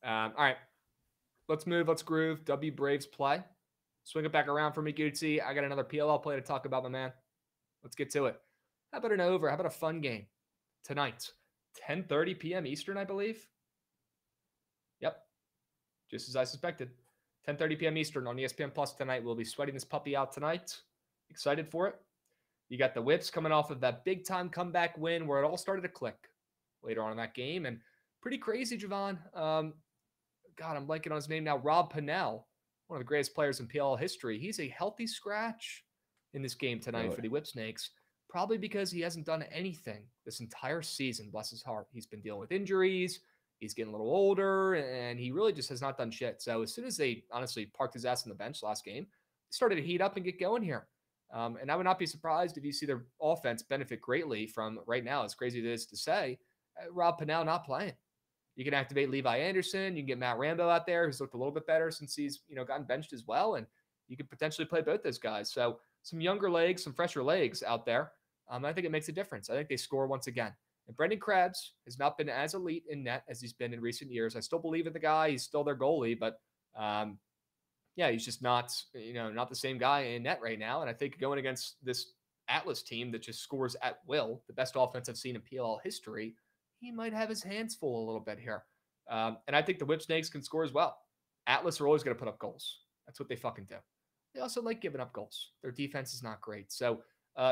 All right, let's move. Let's groove. W Braves play. Swing it back around for me, Gucci. I got another PLL play to talk about, my man. Let's get to it. How about an over? How about a fun game tonight? 10:30 p.m. Eastern, I believe. Yep. Just as I suspected. 10:30 p.m. Eastern on ESPN Plus tonight. We'll be sweating this puppy out tonight. Excited for it. You got the Whips coming off of that big-time comeback win where it all started to click later on in that game. And pretty crazy, Jovan. God, I'm blanking on his name now. Rob Pennell, one of the greatest players in PLL history. He's a healthy scratch in this game tonight for the Whip Snakes, probably because he hasn't done anything this entire season, bless his heart. He's been dealing with injuries. He's getting a little older, and he really just has not done shit. So as soon as they honestly parked his ass on the bench last game, he started to heat up and get going here. And I would not be surprised if you see their offense benefit greatly from right now, as crazy as it is to say, Rob Pennell not playing. You can activate Levi Anderson. You can get Matt Rambo out there, who's looked a little bit better since he's gotten benched as well. And you could potentially play both those guys. So some younger legs, some fresher legs out there. I think it makes a difference. I think they score once again. And Brendan Krabs has not been as elite in net as he's been in recent years. I still believe in the guy. He's still their goalie, but he's just not the same guy in net right now. And I think going against this Atlas team that just scores at will, the best offense I've seen in PLL history, he might have his hands full a little bit here. And I think the Whip Snakes can score as well. Atlas are always going to put up goals. That's what they fucking do. They also like giving up goals. Their defense is not great. So,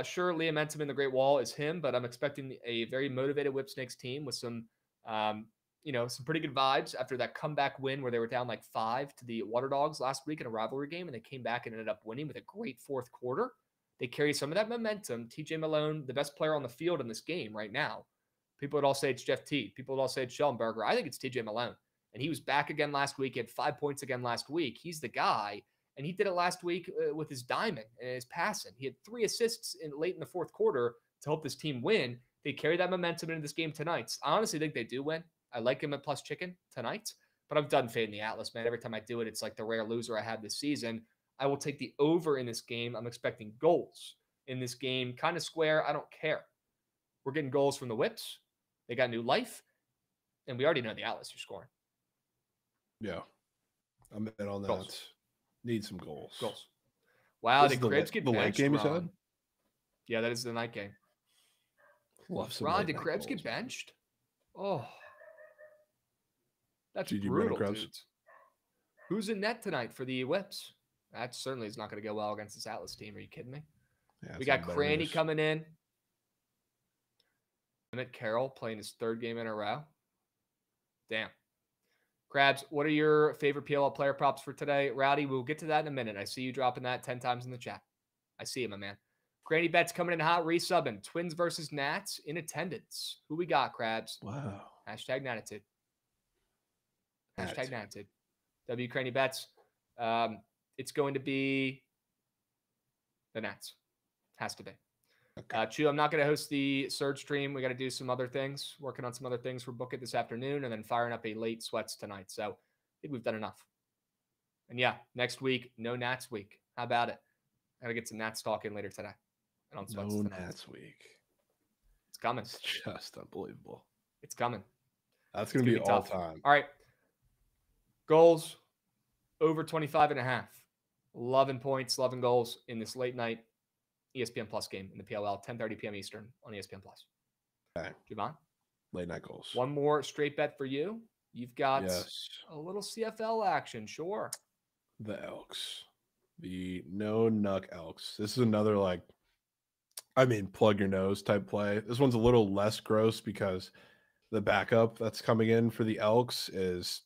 sure, Liam Entum in the Great Wall is him, but I'm expecting a very motivated Whip Snakes team with some pretty good vibes after that comeback win where they were down like 5 to the Water Dogs last week in a rivalry game, and they came back and ended up winning with a great fourth quarter. They carry some of that momentum. TJ Malone, the best player on the field in this game right now. People would all say it's Jeff Teague. People would all say it's Schellenberger. I think it's TJ Malone. And he was back again last week. He had 5 points again last week. He's the guy. And he did it last week with his diamond and his passing. He had 3 assists late in the fourth quarter to help this team win. They carry that momentum into this game tonight. I honestly think they do win. I like him at plus chicken tonight, but I'm done fading the Atlas, man. Every time I do it, it's like the rare loser I had this season. I will take the over in this game. I'm expecting goals in this game. Kind of square. I don't care. We're getting goals from the Whips. They got new life. And we already know the Atlas are scoring. Yeah. I'm in on that. Goals. Need some goals. Goals. Wow, This the is Krabs get the late benched, game, you Ron. said? Yeah, that is the night game. Love some Ron, late did night Krabs goals, get man. benched? Oh. That's GG brutal, Krabs. dudes. Who's in net tonight for the Whips? That certainly is not going to go well against this Atlas team. Are you kidding me? Yeah, We it's got not better Cranny news. coming in. Emmett Carroll playing his 3rd game in a row. Damn. Krabs, what are your favorite PLL player props for today? Rowdy, we'll get to that in a minute. I see you dropping that 10 times in the chat. I see it, my man. Cranny bets coming in hot, resubbing. Twins versus Nats in attendance. Who we got, Krabs? Wow. Hashtag Natitude. Hashtag Natitude. Natitude. W Cranny bets. It's going to be the Nats. Has to be. Okay. Chew, I'm not going to host the Surge stream. We got to do some other things, working on some other things for Bookit this afternoon, and then firing up a late sweats tonight. So I think we've done enough. And yeah, next week, no Nats week. How about it? I got to get some Nats talk in later today. And on sweats No tonight. Nats week. It's coming. It's just unbelievable. It's coming. That's going to be all tough. time. All right. Goals over 25.5. 11 points, 11 goals in this late night ESPN Plus game in the PLL, 10:30 p.m. Eastern on ESPN Plus. Okay. Jovan, Late night goals. one more straight bet for you. You've got Yes. a little CFL action, sure. The Elks. The no-nuck Elks. This is another, plug your nose type play. This one's a little less gross because the backup that's coming in for the Elks is,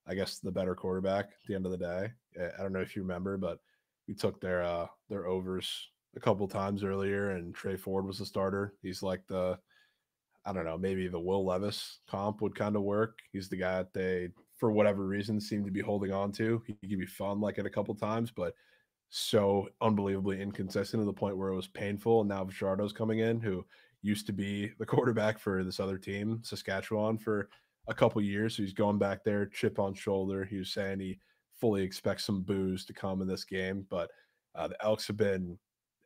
I guess, the better quarterback at the end of the day. I don't know if you remember, but we took their overs a couple times earlier, and Trey Ford was the starter. He's like maybe the Will Levis comp would kind of work. He's the guy that they, for whatever reason, seem to be holding on to. He could be fun it a couple times, but so unbelievably inconsistent to the point where it was painful. And now Fajardo's coming in, who used to be the quarterback for this other team, Saskatchewan, for a couple years. So he's going back there, chip on shoulder. He was saying he fully expects some boos to come in this game, but the Elks have been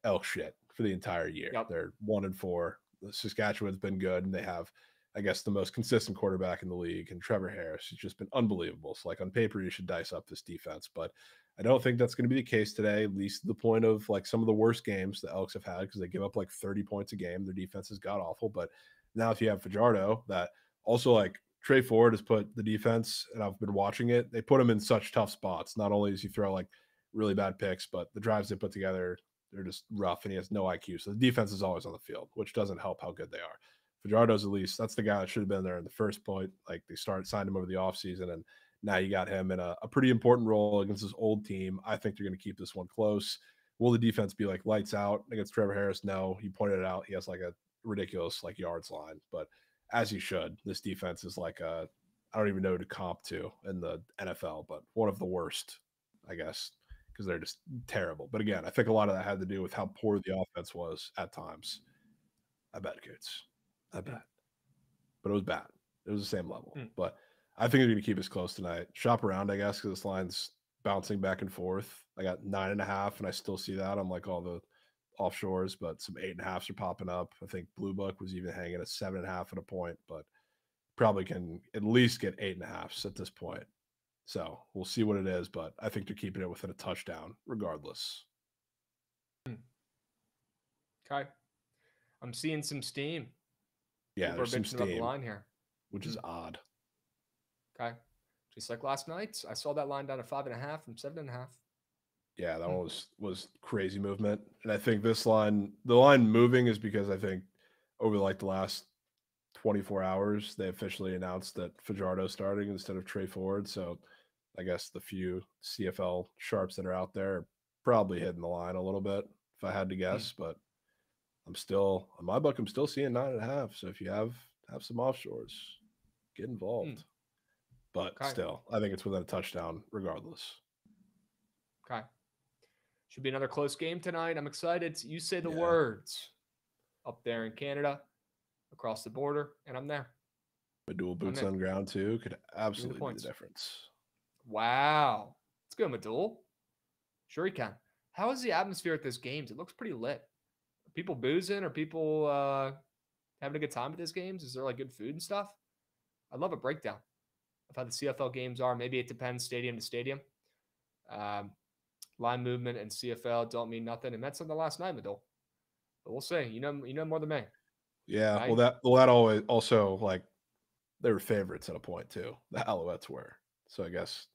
elk shit for the entire year. Yep. They're 1-4. Saskatchewan's been good, and they have, I guess, the most consistent quarterback in the league, and Trevor Harris has just been unbelievable. So, on paper, you should dice up this defense, but I don't think that's going to be the case today, at least to the point of some of the worst games the Elks have had, because they give up 30 points a game. Their defense is god awful. But now if you have Fajardo, that also Trey Ford has put the defense, and I've been watching it, they put him in such tough spots. Not only does he throw really bad picks, but the drives they put together, they're just rough, and he has no IQ. So the defense is always on the field, which doesn't help how good they are. Fajardo's, at least, that's the guy that should have been there in the first point. They signed him over the offseason, and now you got him in a pretty important role against this old team. I think they're going to keep this one close. Will the defense be lights out against Trevor Harris? No. He pointed it out. He has a ridiculous yards line, but as he should. This defense is I don't even know who to comp to in the NFL, but one of the worst, I guess, because they're just terrible. But again, I think a lot of that had to do with how poor the offense was at times. I bet, Coots. I bet. But it was bad. It was the same level. But I think they're going to keep us close tonight. Shop around, I guess, because this line's bouncing back and forth. I got 9.5, and I still see that on all the offshores, but some 8.5s are popping up. I think Blue Book was even hanging at 7.5 at a point, but probably can at least get 8.5s at this point. So we'll see what it is, but I think they're keeping it within a touchdown regardless. Okay. I'm seeing some steam. Yeah, People are there's some bitching about the steam, line here. which is odd. Okay. Just like last night, I saw that line down to 5.5 from 7.5. Yeah, that one was crazy movement. And I think the line moving is because I think over the last 24 hours, they officially announced that Fajardo starting instead of Trey Ford. So I guess the few CFL sharps that are out there are probably hitting the line a little bit. if I had to guess, but I'm still on my book. I'm still seeing 9.5. So if you have some offshores, get involved. But still, I think it's within a touchdown regardless. Okay. Should be another close game tonight. I'm excited. You say the words up there in Canada, across the border, and I'm there. But dual boots on ground too could absolutely be the difference. Wow. Let's go, Madul. Sure he can. How is the atmosphere at those games? It looks pretty lit. Are people boozing? Are people having a good time at those games? Is there like good food and stuff? I'd love a breakdown of how the CFL games are. Maybe it depends stadium to stadium. Line movement and CFL don't mean nothing. It meant something last night, Madul. But we'll see. You know more than me. Yeah. Right? Well, that always also, like, they were favorites at a point too. The Alouettes were. So I guess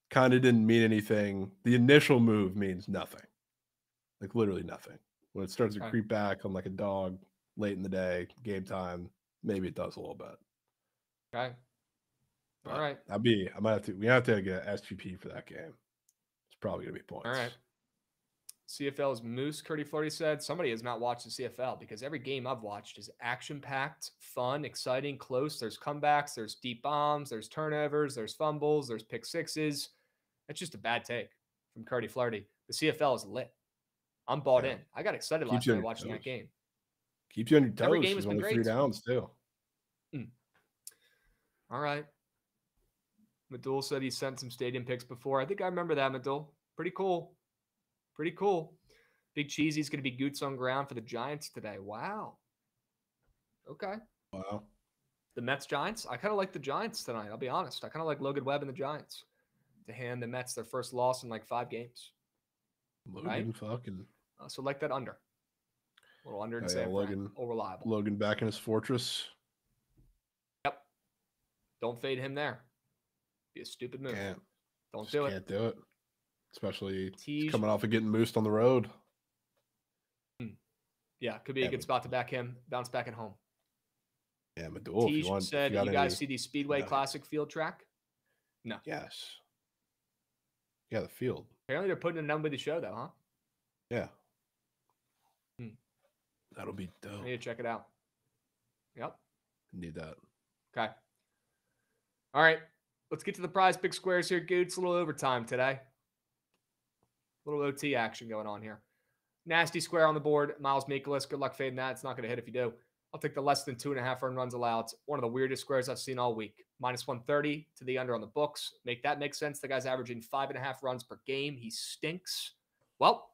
kind of didn't mean anything. The initial move means nothing. Like literally nothing. When it starts to creep back on like a dog late in the day, game time, maybe it does a little bit. Okay. But all right. We have to get an SGP for that game. It's probably gonna be points. All right. CFL's Moose, Curdy Flirty said, somebody has not watched the CFL because every game I've watched is action-packed, fun, exciting, close. There's comebacks, there's deep bombs, there's turnovers, there's fumbles, there's pick sixes. That's just a bad take from Curdy Flirty. The CFL is lit. I'm bought in. I got excited last night watching that game. Keeps you on your toes. Every game has been great. 3 downs too. All right. Madul said he sent some stadium picks before. I think I remember that, Madul. Pretty cool. Pretty cool. Big Cheesy's going to be Goots on ground for the Giants today. Wow. Okay. Wow. The Mets Giants. I kind of like the Giants tonight. I'll be honest. I kind of like Logan Webb and the Giants to hand the Mets their first loss in like 5 games. Logan fucking. So like that under. A little under and San Logan. All reliable. Logan back in his fortress. Yep. Don't fade him there. Be a stupid move. Don't do it. Can't do it. Especially he's coming off of getting moosed on the road. Yeah, could be a good spot to bounce back at home. Yeah, Madul. Tej said, you guys see the Speedway Classic field track? No. Yes. Yeah, the field. Apparently they're putting it on with the show, though, huh? Yeah. That'll be dope. I need to check it out. Yep. Need that. Okay. All right. Let's get to the prize pick squares here, Goots. A little overtime today. A little OT action going on here. Nasty square on the board. Miles Mikolas. Good luck fading that. It's not going to hit if you do. I'll take the less than 2.5 earned runs allowed. It's one of the weirdest squares I've seen all week. -130 to the under on the books. Make that make sense. The guy's averaging 5.5 runs per game. He stinks. Well,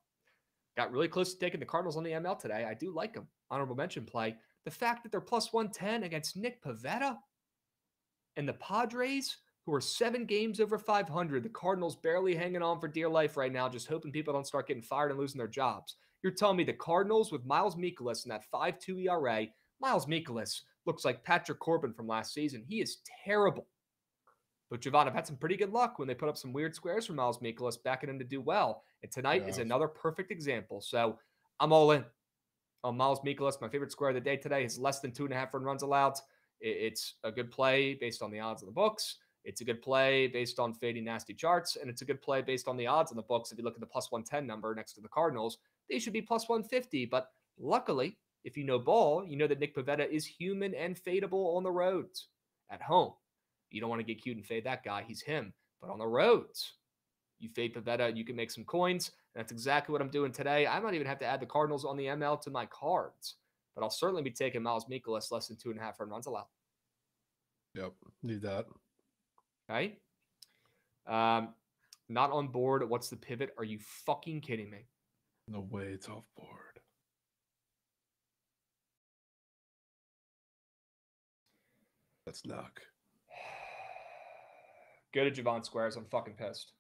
got really close to taking the Cardinals on the ML today. I do like him. Honorable mention play. The fact that they're +110 against Nick Pivetta and the Padres, who are 7 games over 500. The Cardinals barely hanging on for dear life right now, just hoping people don't start getting fired and losing their jobs. You're telling me the Cardinals with Miles Mikolas and that 5.2 ERA, Miles Mikolas looks like Patrick Corbin from last season. He is terrible. But Jovan, I've had some pretty good luck when they put up some weird squares for Miles Mikolas, backing him to do well. And tonight is another perfect example. So I'm all in on Miles Mikolas. My favorite square of the day today is less than 2.5 earned runs allowed. It's a good play based on the odds of the books. It's a good play based on fading nasty charts, and it's a good play based on the odds on the books. If you look at the +110 number next to the Cardinals, they should be +150. But luckily, if you know ball, you know that Nick Pivetta is human and fadeable on the roads. At home, you don't want to get cute and fade that guy. He's him. But on the roads, you fade Pivetta, you can make some coins. And that's exactly what I'm doing today. I might even have to add the Cardinals on the ML to my cards. But I'll certainly be taking Miles Mikolas less than 2.5 earned runs allowed. Yep, need that. Okay. Not on board. What's the pivot? Are you fucking kidding me? No way it's off board. That's knock. Go to Jovan Squares. I'm fucking pissed.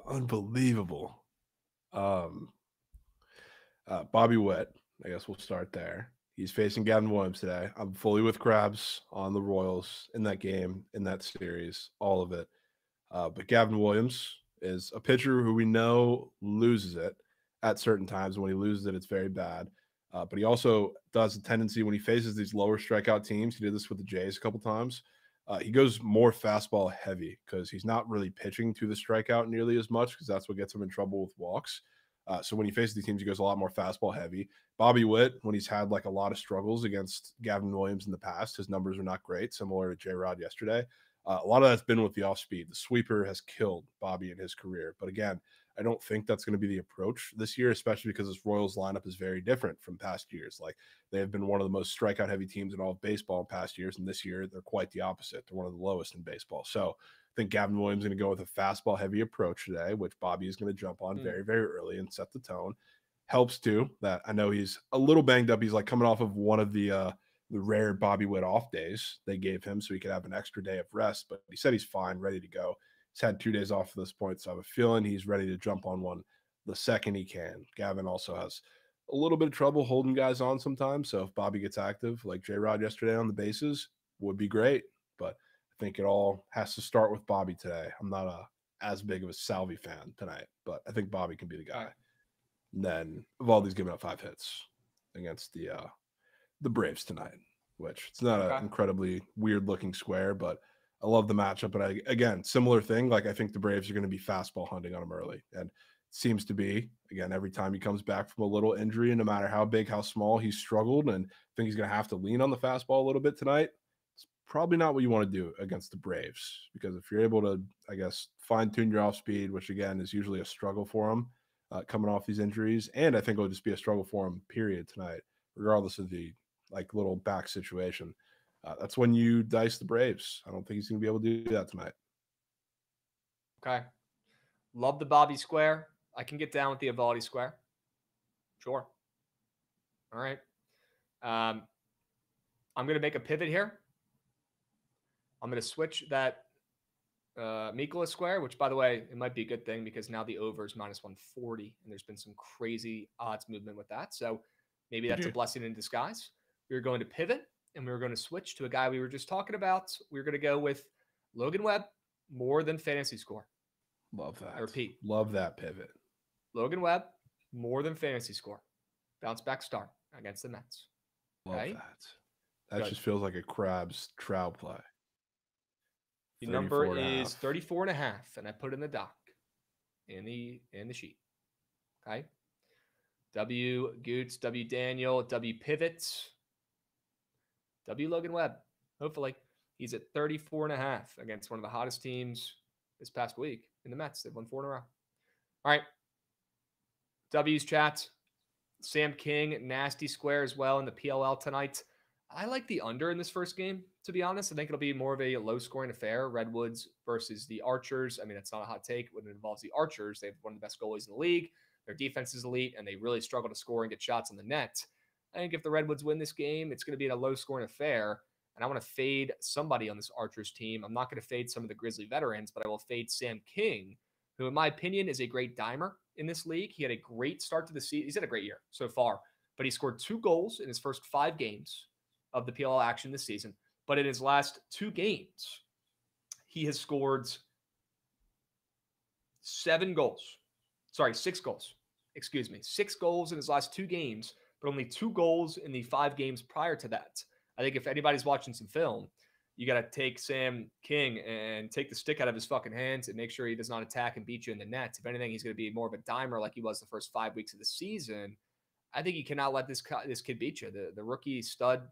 Unbelievable. Bobby Witt. I guess we'll start there. He's facing Gavin Williams today. I'm fully with Krabs on the Royals in that game, in that series, all of it. But Gavin Williams is a pitcher who we know loses it at certain times. When he loses it, it's very bad. But he also does a tendency when he faces these lower strikeout teams. He did this with the Jays a couple times. He goes more fastball heavy because he's not really pitching to the strikeout nearly as much because that's what gets him in trouble with walks. So when he faces these teams, he goes a lot more fastball heavy. Bobby Witt, when he's had like a lot of struggles against Gavin Williams in the past, his numbers are not great, similar to J-Rod yesterday. A lot of that's been with the off speed. The sweeper has killed Bobby in his career. But again, I don't think that's going to be the approach this year, especially because this Royals lineup is very different from past years. Like they have been one of the most strikeout heavy teams in all of baseball in past years. And this year, they're quite the opposite. They're one of the lowest in baseball. So I think Gavin Williams is going to go with a fastball heavy approach today, which Bobby is going to jump on very, very early and set the tone. Helps too that I know he's a little banged up. He's like coming off of one of the rare Bobby Witt off days they gave him so he could have an extra day of rest. But he said he's fine, ready to go. He's had 2 days off at this point, so I have a feeling he's ready to jump on one the second he can. Gavin also has a little bit of trouble holding guys on sometimes, so if Bobby gets active like J-Rod yesterday on the bases, would be great. But I think it all has to start with Bobby today. I'm not as big of a Salvi fan tonight, but I think Bobby can be the guy. And then Evaldi's giving up 5 hits against the Braves tonight, which it's not an incredibly weird looking square, but I love the matchup. But again, similar thing. Like I think the Braves are going to be fastball hunting on him early, and it seems to be again every time he comes back from a little injury, and no matter how big, how small, he's struggled, and I think he's going to have to lean on the fastball a little bit tonight. It's probably not what you want to do against the Braves because if you're able to, I guess, fine tune your off speed, which again is usually a struggle for him coming off these injuries, and I think it'll just be a struggle for him. Period tonight, regardless of the like little back situation. That's when you dice the Braves. I don't think he's going to be able to do that tonight. Okay. Love the Bobby square. I can get down with the Evaldi square. Sure. All right. I'm going to make a pivot here. I'm going to switch that Mikola square, which, by the way, it might be a good thing because now the over is -140, and there's been some crazy odds movement with that. So maybe that's a blessing in disguise. We're going to pivot, and we're going to switch to a guy we were just talking about. We're going to go with Logan Webb, more than fantasy score. Love that. I repeat. Love that pivot. Logan Webb, more than fantasy score. Bounce back start against the Mets. Love that. That just feels like a Krabs Trout play. The number is 34.5, and I put in the doc in the sheet. Okay. W Goots, W Daniel, W Pivots, W Logan Webb. Hopefully, he's at 34.5 against one of the hottest teams this past week in the Mets. They've won 4 in a row. All right. W's chat. Sam King, nasty square as well in the PLL tonight. I like the under in this first game, to be honest. I think it'll be more of a low-scoring affair. Redwoods versus the Archers. I mean, it's not a hot take when it involves the Archers. They have one of the best goalies in the league. Their defense is elite, and they really struggle to score and get shots on the net. I think if the Redwoods win this game, it's going to be in a low-scoring affair, and I want to fade somebody on this Archers team. I'm not going to fade some of the Grizzly veterans, but I will fade Sam King, who, in my opinion, is a great dimer in this league. He had a great start to the season. He's had a great year so far, but he scored 2 goals in his first 5 games of the PLL action this season. But in his last 2 games, he has scored 6 goals. 6 goals in his last 2 games, but only 2 goals in the 5 games prior to that. I think if anybody's watching some film, you got to take Sam King and take the stick out of his fucking hands and make sure he does not attack and beat you in the net. If anything, he's going to be more of a dimer like he was the first 5 weeks of the season. I think you cannot let this kid beat you. The rookie stud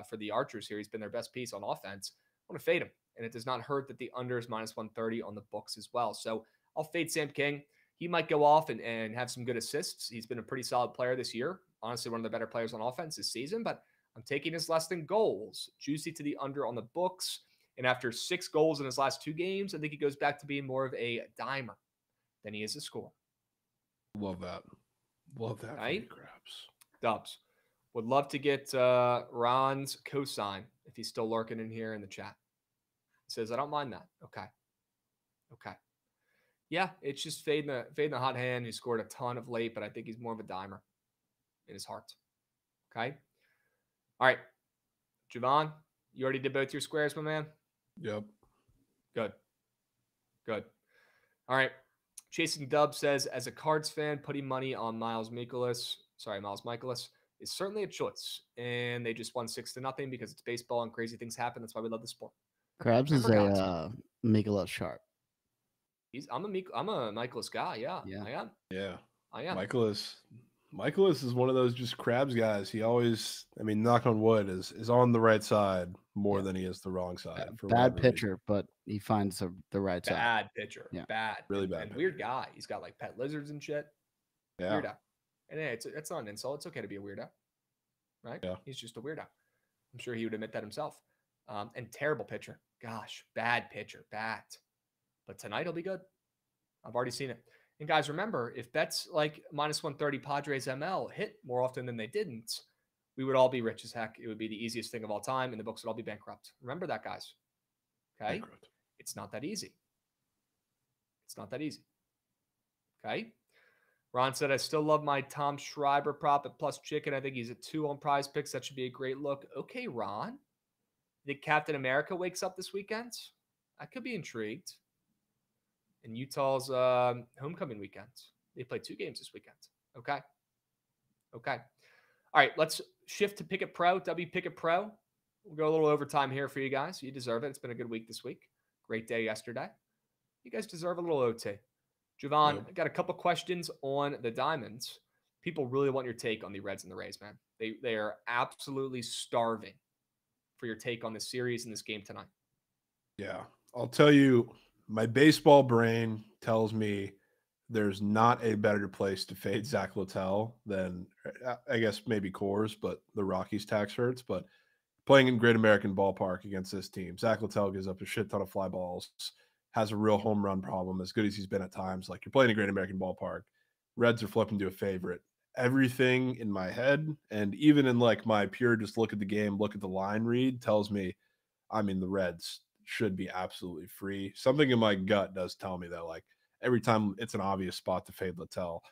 for the Archers here, he's been their best piece on offense. I want to fade him, and it does not hurt that the under is -130 on the books as well. So I'll fade Sam King. He might go off and have some good assists. He's been a pretty solid player this year. Honestly, one of the better players on offense this season, but I'm taking his less than goals. Juicy to the under on the books. And after 6 goals in his last 2 games, I think he goes back to being more of a dimer than he is a scorer. Love that. Love that. Right? Krabs. Dubs. Would love to get Ron's cosign if he's still lurking in here in the chat. He says, I don't mind that. Okay. Yeah, it's just fading the hot hand. He scored a ton of late, but I think he's more of a dimer in his heart. Okay. All right. Jovan, you already did both your squares, my man? Yep. Good. All right. Chasing Dub says, as a Cards fan, putting money on Miles Michaelis is certainly a choice. And they just won 6-0 because it's baseball and crazy things happen. That's why we love the sport. Krabs is Remember, guys, a Nicholas Sharp. I'm a Michaelis guy. Yeah, Yeah. I am. Yeah. I am. Michaelis is one of those just Krabs guys. He always, I mean, knock on wood, is on the right side more than he is the wrong side. For Bad whatever pitcher, reason. but he finds the right side. Bad pitcher. Yeah. Bad. Really and, bad and pitcher. weird guy. He's got like pet lizards and shit. Yeah. Weirdo. And yeah, it's not an insult. It's okay to be a weirdo. Right? Yeah. He's just a weirdo. I'm sure he would admit that himself. And terrible pitcher. Gosh, bad pitcher. Bad. But tonight he'll be good. I've already seen it. And guys, remember, if bets like -130 Padres ML hit more often than they didn't, we would all be rich as heck. It would be the easiest thing of all time, and the books would all be bankrupt. Remember that, guys. Okay? Bankrupt. It's not that easy. It's not that easy. Okay? Ron said, I still love my Tom Schreiber prop at plus chicken. I think he's at 2 on Prize Picks. That should be a great look. Okay, Ron. You think Captain America wakes up this weekend? I could be intrigued. And Utah's homecoming weekend. They play 2 games this weekend. Okay. All right, let's shift to Pickett Pro, W Pickett Pro. We'll go a little overtime here for you guys. You deserve it. It's been a good week this week. Great day yesterday. You guys deserve a little OT. Jovan, I got a couple questions on the Diamonds. People really want your take on the Reds and the Rays, man. They are absolutely starving for your take on this series and this game tonight. Yeah. I'll tell you, my baseball brain tells me there's not a better place to fade Zach Littell than, I guess, maybe Coors, but the Rockies tax hurts. But playing in Great American Ballpark against this team, Zach Littell gives up a shit ton of fly balls, has a real home run problem, as good as he's been at times. Like, you're playing a Great American Ballpark. Reds are flipping to a favorite. Everything in my head, and even in like my pure just look at the game, look at the line read, tells me, I mean, the Reds should be absolutely free. Something in my gut does tell me that, like, every time it's an obvious spot to fade Littell,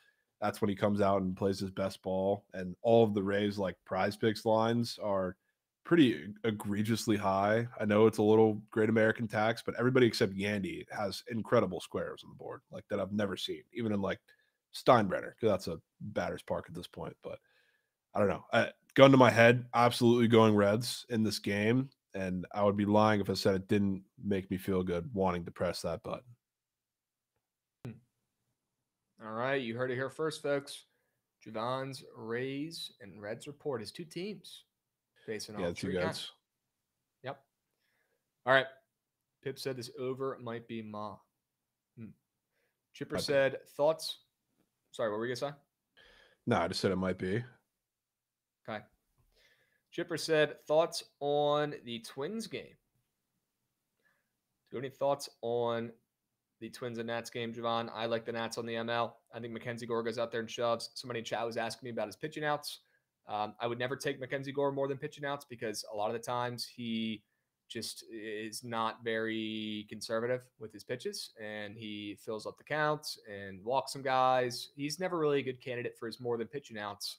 that's when he comes out and plays his best ball. And all of the Rays like Prize Picks lines are pretty egregiously high. I know it's a little Great American tax, but everybody except Yandy has incredible squares on the board, like that I've never seen, even in like Steinbrenner, because that's a batter's park at this point. But I don't know. Gun to my head, absolutely going Reds in this game. And I would be lying if I said it didn't make me feel good wanting to press that button. All right, you heard it here first, folks. Jovan's Rays and Reds report is 2 teams. Based on 2 guys. Yep. All right. Pip said this over might be Ma. Chipper said thoughts. Sorry, what were you going to say? No, I just said it might be. Okay. Chipper said thoughts on the Twins game. Do you have any thoughts on the Twins and Nats game, Jovan? I like the Nats on the ML. I think Mackenzie Gore goes out there and shoves. Somebody in chat was asking me about his pitching outs. I would never take Mackenzie Gore more than pitching outs because a lot of the times he just is not very conservative with his pitches and he fills up the counts and walks some guys. He's never really a good candidate for his more than pitching outs.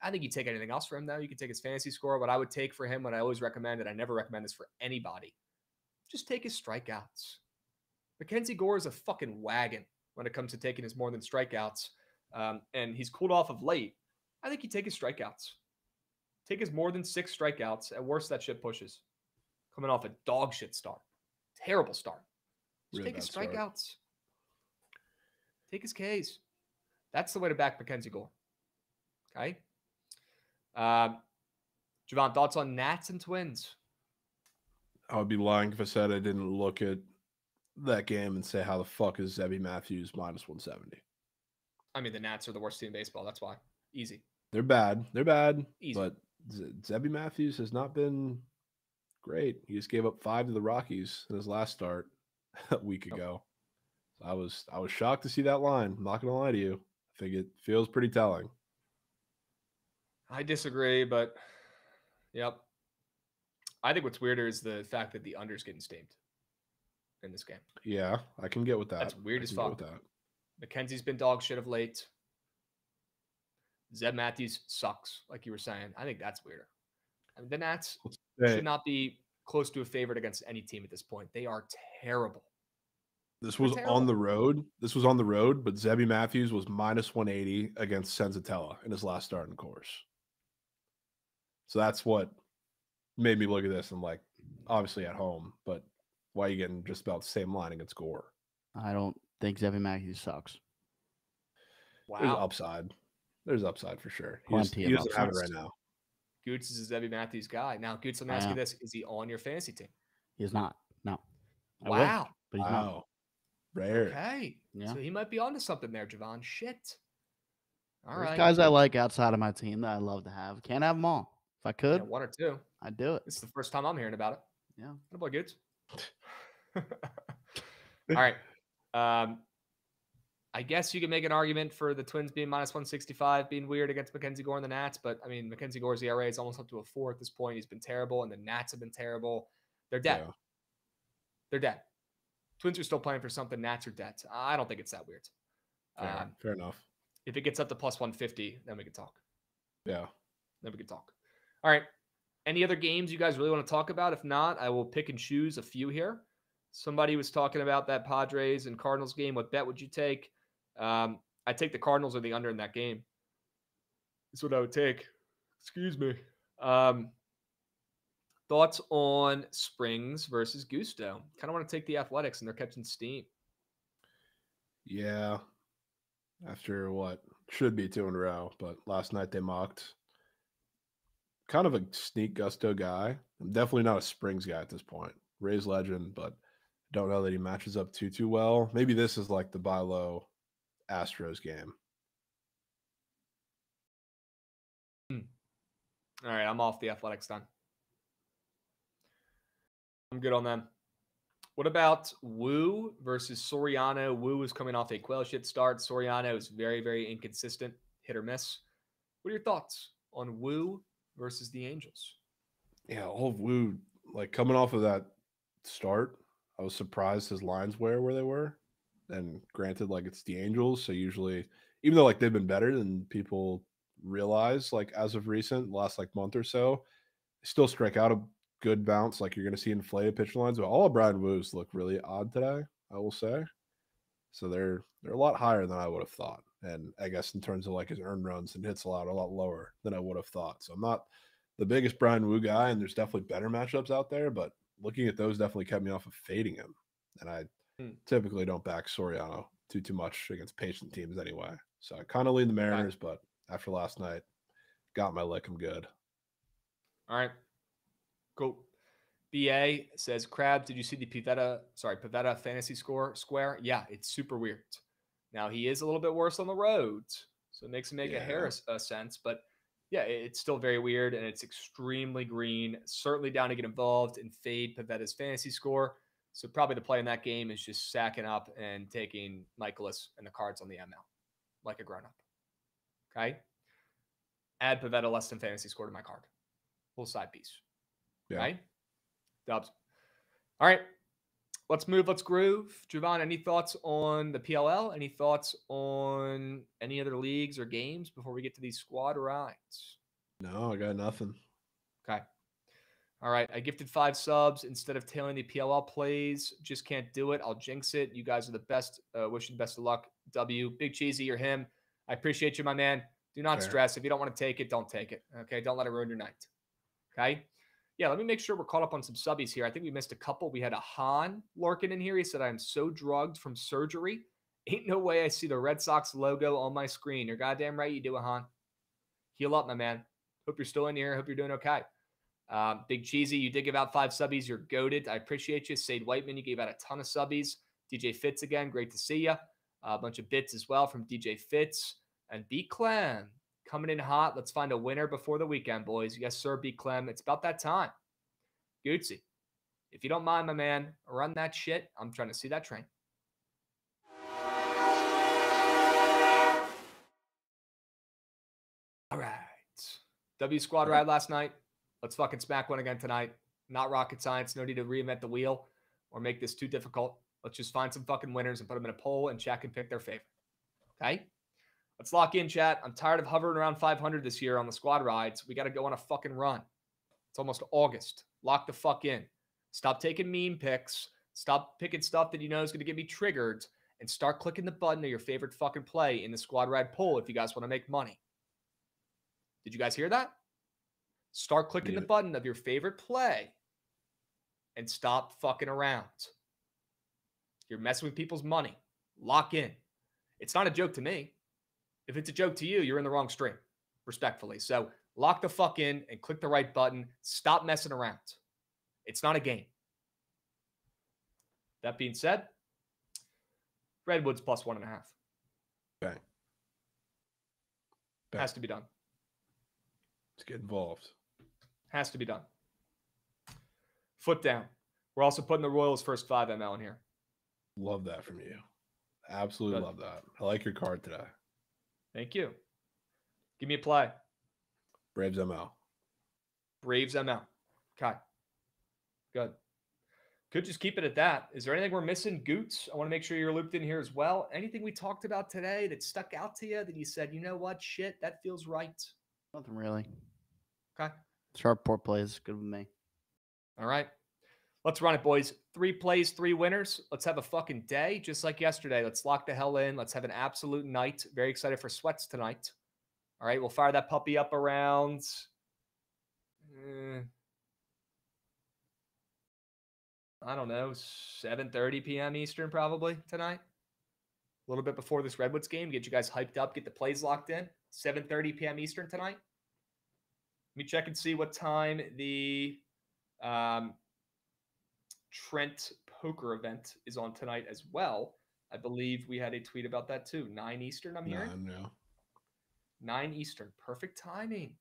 I think you take anything else for him, though. You can take his fantasy score. What I would take for him, what I always recommend, and I never recommend this for anybody, just take his strikeouts. Mackenzie Gore is a fucking wagon when it comes to taking his more than strikeouts. And he's cooled off of late. I think you take his strikeouts. Take his more than 6 strikeouts. At worst, that shit pushes. Coming off a dog shit start. Terrible start. Just Really take his start. strikeouts. Take his Ks. That's the way to back Mackenzie Gore. Okay? Jovan, thoughts on Nats and Twins? I would be lying if I said I didn't look at that game and say, how the fuck is Zebby Matthews -170? I mean, the Nats are the worst team in baseball. That's why. Easy. They're bad. Easy. But Zebby Matthews has not been great. He just gave up 5 to the Rockies in his last start a week ago. So I was shocked to see that line. I'm not going to lie to you. I think it feels pretty telling. I disagree, but yep. I think what's weirder is the fact that the under's getting steamed in this game. Yeah, I can get with that. That's weird as fuck. Mackenzie's been dog shit of late. Zeb Matthews sucks, like you were saying. I think that's weirder. I mean, the Nats should not be close to a favorite against any team at this point. They are terrible. This was on the road. But Zebby Matthews was -180 against Senzatella in his last start in course. So that's what made me look at this and like, obviously at home, but Why are you getting just about the same line against Gore? I don't think Zebby Matthews sucks. Wow. There's upside. There's upside for sure. Plenty He of doesn't have it upside. right now. Goots is a Zebby Matthews guy. Now, Goots, let me ask you this. Is he on your fantasy team? He's not. No. I Wow. wish, but he's not. Rare. Okay. Yeah. So he might be onto something there, Jovan. Shit. All There's right. guys I like outside of my team that I love to have. Can't have them all. If I could, Yeah, one or two. I'd do it. This is the first time I'm hearing about it. Yeah. What about Goots? All right. I guess you can make an argument for the Twins being minus 165 being weird against Mackenzie Gore and the Nats, but I mean, Mackenzie Gore's ERA is almost up to a 4 at this point. He's been terrible, and the Nats have been terrible. They're dead. Yeah. They're dead. Twins are still playing for something. Nats are dead. I don't think it's that weird. Fair enough. If it gets up to plus 150, then we can talk. Yeah. Then we can talk. All right. Any other games you guys really want to talk about? If not, I will pick and choose a few here. Somebody was talking about that Padres and Cardinals game. What bet would you take? I take the Cardinals or the under in that game. That's what I would take. Excuse me. Thoughts on Springs versus Gusto? Kind of want to take the Athletics, and they're catching steam. Yeah. After what should be 2 in a row, but last night they mocked. Kind of a sneak Gusto guy. I'm definitely not a Springs guy at this point. Rays legend, but don't know that he matches up too well. Maybe this is like the buy low Astros game. All right, I'm off the Athletics then. I'm good on them. What about Wu versus Soriano? Wu is coming off a quail shit start. Soriano is very, very inconsistent, hit or miss. What are your thoughts on Wu versus the Angels? Yeah, all of Wu, like coming off of that start, I was surprised his lines were where they were. And granted, like it's the Angels, so usually, even though like they've been better than people realize, like as of recent, last like month or so, they still strike out a good bounce. Like you're going to see inflated pitch lines, but all of Brian Wu's look really odd today, I will say. So they're a lot higher than I would have thought, and I guess in terms of like his earned runs and hits allowed, a lot lower than I would have thought. So I'm not the biggest Brian Wu guy, and there's definitely better matchups out there, but looking at those definitely kept me off of fading him, and I typically don't back Soriano too much against patient teams anyway. So I kind of lean the Mariners, but after last night, got my lick. I'm good. All right. Cool. BA says, Krabs, did you see the Pivetta fantasy square? Yeah, it's super weird. Now, he is a little bit worse on the roads, so it makes him make a hair sense. But, yeah, it's still very weird, and it's extremely green. Certainly down to get involved and fade Pivetta's fantasy score. So probably the play in that game is just sacking up and taking Michaelis and the cards on the ML like a grown-up. Okay? Add Pivetta less than fantasy score to my card. Little side piece. Yeah. Okay? Dubs. All right. Let's move. Let's groove. Jovan, any thoughts on the PLL? Any thoughts on any other leagues or games before we get to these squad rides? No, I got nothing. Okay. All right. I gifted 5 subs instead of tailing the PLL plays. Just can't do it. I'll jinx it. You guys are the best. Wish you the best of luck. W. Big Cheesy, you're him. I appreciate you, my man. Do not stress. If you don't want to take it, don't take it. Okay. Don't let it ruin your night. Okay. Yeah, let me make sure we're caught up on some subbies here. I think we missed a couple. We had a Han lurking in here. He said, I'm so drugged from surgery. Ain't no way I see the Red Sox logo on my screen. You're goddamn right you do it, Han. Heal up, my man. Hope you're still in here. Hope you're doing okay. Big Cheesy, you did give out 5 subbies. You're goated. I appreciate you. Sade Whiteman, you gave out a ton of subbies. DJ Fitz again, great to see you. A bunch of bits as well from DJ Fitz. And B. Clem. Coming in hot. Let's find a winner before the weekend, boys. Yes, sir, B. Clem. It's about that time. Gootsy, if you don't mind, my man, run that shit. I'm trying to see that train. All right. W squad ride last night. Let's fucking smack one again tonight. Not rocket science. No need to reinvent the wheel or make this too difficult. Let's just find some fucking winners and put them in a poll and chat can pick their favorite. Okay? Let's lock in, chat. I'm tired of hovering around 500 this year on the squad rides. We got to go on a fucking run. It's almost August. Lock the fuck in. Stop taking meme picks. Stop picking stuff that you know is going to get me triggered. And start clicking the button of your favorite fucking play in the squad ride poll if you guys want to make money. Did you guys hear that? Start clicking the button of your favorite play and stop fucking around. You're messing with people's money. Lock in. It's not a joke to me. If it's a joke to you, you're in the wrong stream, respectfully. So lock the fuck in and click the right button. Stop messing around. It's not a game. That being said, Redwoods plus 1.5. Bang. Has to be done. Let's get involved. Has to be done. Foot down. We're also putting the Royals first 5 ML in here. Love that from you. Absolutely love that. I like your card today. Thank you. Give me a play. Braves ML. Braves ML. Okay. Good. Could just keep it at that. Is there anything we're missing? Goots, I want to make sure you're looped in here as well. Anything we talked about today that stuck out to you that you said, you know what, shit, that feels right? Nothing really. Okay. Sharp port plays. Good with me. All right. Let's run it, boys. 3 plays, 3 winners. Let's have a fucking day just like yesterday. Let's lock the hell in. Let's have an absolute night. Very excited for sweats tonight. All right. We'll fire that puppy up around I don't know, 7:30 p.m. Eastern probably tonight. A little bit before this Redwoods game. Get you guys hyped up. Get the plays locked in. 7:30 p.m. Eastern tonight. Let me check and see what time the Trent poker event is on tonight as well. I believe we had a tweet about that too. 9 Eastern, I'm hearing. No. 9 Eastern. Perfect timing.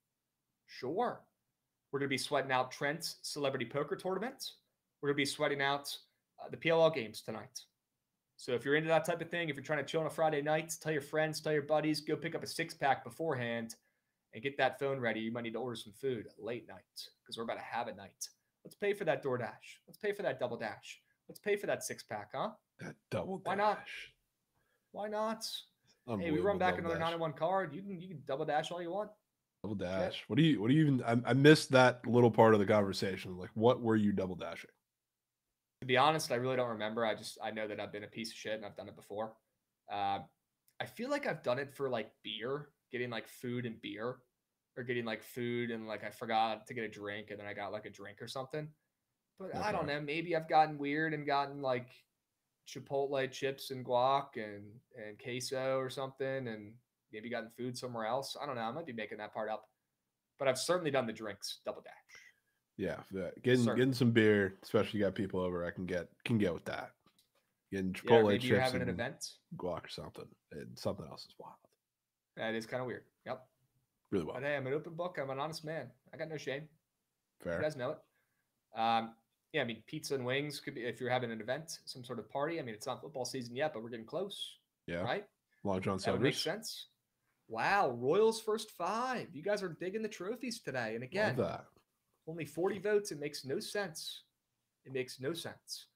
Sure. We're going to be sweating out Trent's Celebrity Poker Tournament. We're going to be sweating out the PLL games tonight. So if you're into that type of thing, if you're trying to chill on a Friday night, tell your friends, tell your buddies, go pick up a 6-pack beforehand and get that phone ready. You might need to order some food late night because we're about to have a night. Let's pay for that DoorDash. Let's pay for that Double Dash. Let's pay for that 6-pack, huh? That Double Dash. Why not? Why not? Hey, we run back another 9-1 card. You can Double Dash all you want. Double Dash. What do you even? I missed that little part of the conversation. Like, what were you double dashing? To be honest, I really don't remember. I know that I've been a piece of shit and I've done it before. I feel like I've done it for like beer, getting like food and beer, or getting like food and like I forgot to get a drink and then I got like a drink or something. But I don't know. Maybe I've gotten weird and gotten like Chipotle chips and guac and queso or something, and maybe gotten food somewhere else. I don't know. I might be making that part up. But I've certainly done the drinks Double Dash. Yeah, getting some beer, especially you got people over, I can get with that. Getting Chipotle maybe chips you're having and an event, guac or something, and something else is wild. That is kind of weird. Yep, really wild. But hey, I'm an open book. I'm an honest man. I got no shame. Fair. You guys know it. Yeah, I mean, pizza and wings could be if you're having an event, some sort of party. I mean, it's not football season yet, but we're getting close. Yeah, right. Long John Silver's. That would make sense. Wow, Royals first 5. You guys are digging the trophies today, and again, Love that. Only 40 votes. It makes no sense. It makes no sense.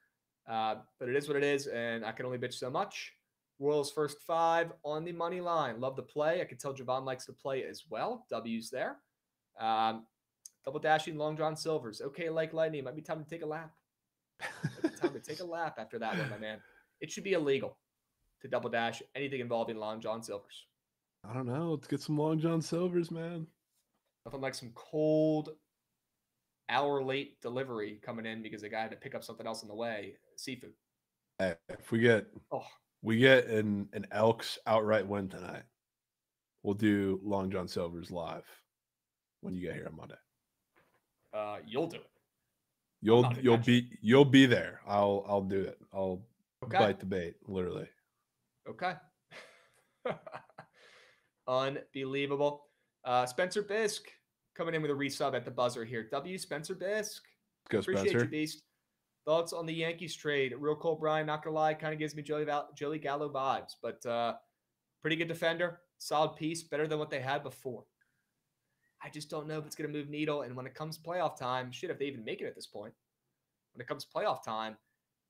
But it is what it is, and I can only bitch so much. Royals first 5 on the money line. Love the play. I can tell Jovan likes to play as well. W's there. Double dashing Long John Silver's. Okay, like lightning. Might be time to take a lap. Time to take a lap after that one, my man. It should be illegal to double dash anything involving Long John Silver's. I don't know. Let's get some Long John Silver's, man. Nothing like some cold, hour-late delivery coming in because the guy had to pick up something else on the way. Seafood. Hey, if we get an Elks outright win tonight, we'll do Long John Silver's live when you get here on Monday. You'll do it. You'll be there. I'll do it. I'll bite the bait, literally. Okay. Unbelievable. Spencer Bisk coming in with a resub at the buzzer here. Spencer Bisk. Go, Appreciate Spencer. you, Beast. Thoughts on the Yankees trade? Real Cole Brian, not gonna lie, kind of gives me Joey Gallo vibes, but pretty good defender, solid piece, better than what they had before. I just don't know if it's gonna move needle. And when it comes playoff time, shit, if they even make it at this point, when it comes playoff time,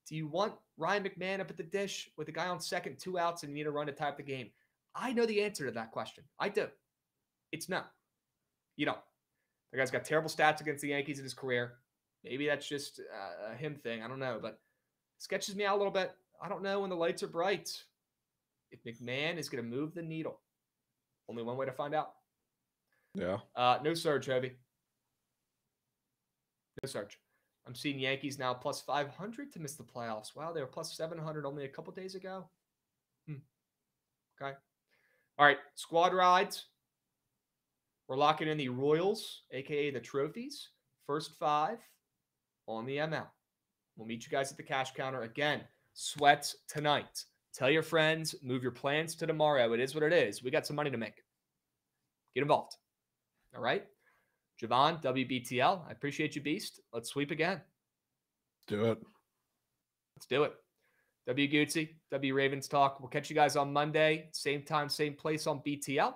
do you want Ryan McMahon up at the dish with a guy on second, 2 outs, and you need a run to tie up the game? I know the answer to that question. I do. It's no. You don't. The guy's got terrible stats against the Yankees in his career. Maybe that's just a him thing. I don't know, but sketches me out a little bit. I don't know when the lights are bright if McMahon is going to move the needle. Only one way to find out. Yeah. No surge, Heavy. No surge. I'm seeing Yankees now plus 500 to miss the playoffs. Wow, they were plus 700 only a couple days ago. Okay. All right, squad rides. We're locking in the Royals, a.k.a. the trophies. First 5 on the ML. We'll meet you guys at the cash counter. Again, sweats tonight. Tell your friends, move your plans to tomorrow. It is what it is. We got some money to make. Get involved. All right? Jovan, WBTL, I appreciate you, Beast. Let's sweep again. Do it. Let's do it. W Gootsy, W Ravens Talk. We'll catch you guys on Monday. Same time, same place on BTL.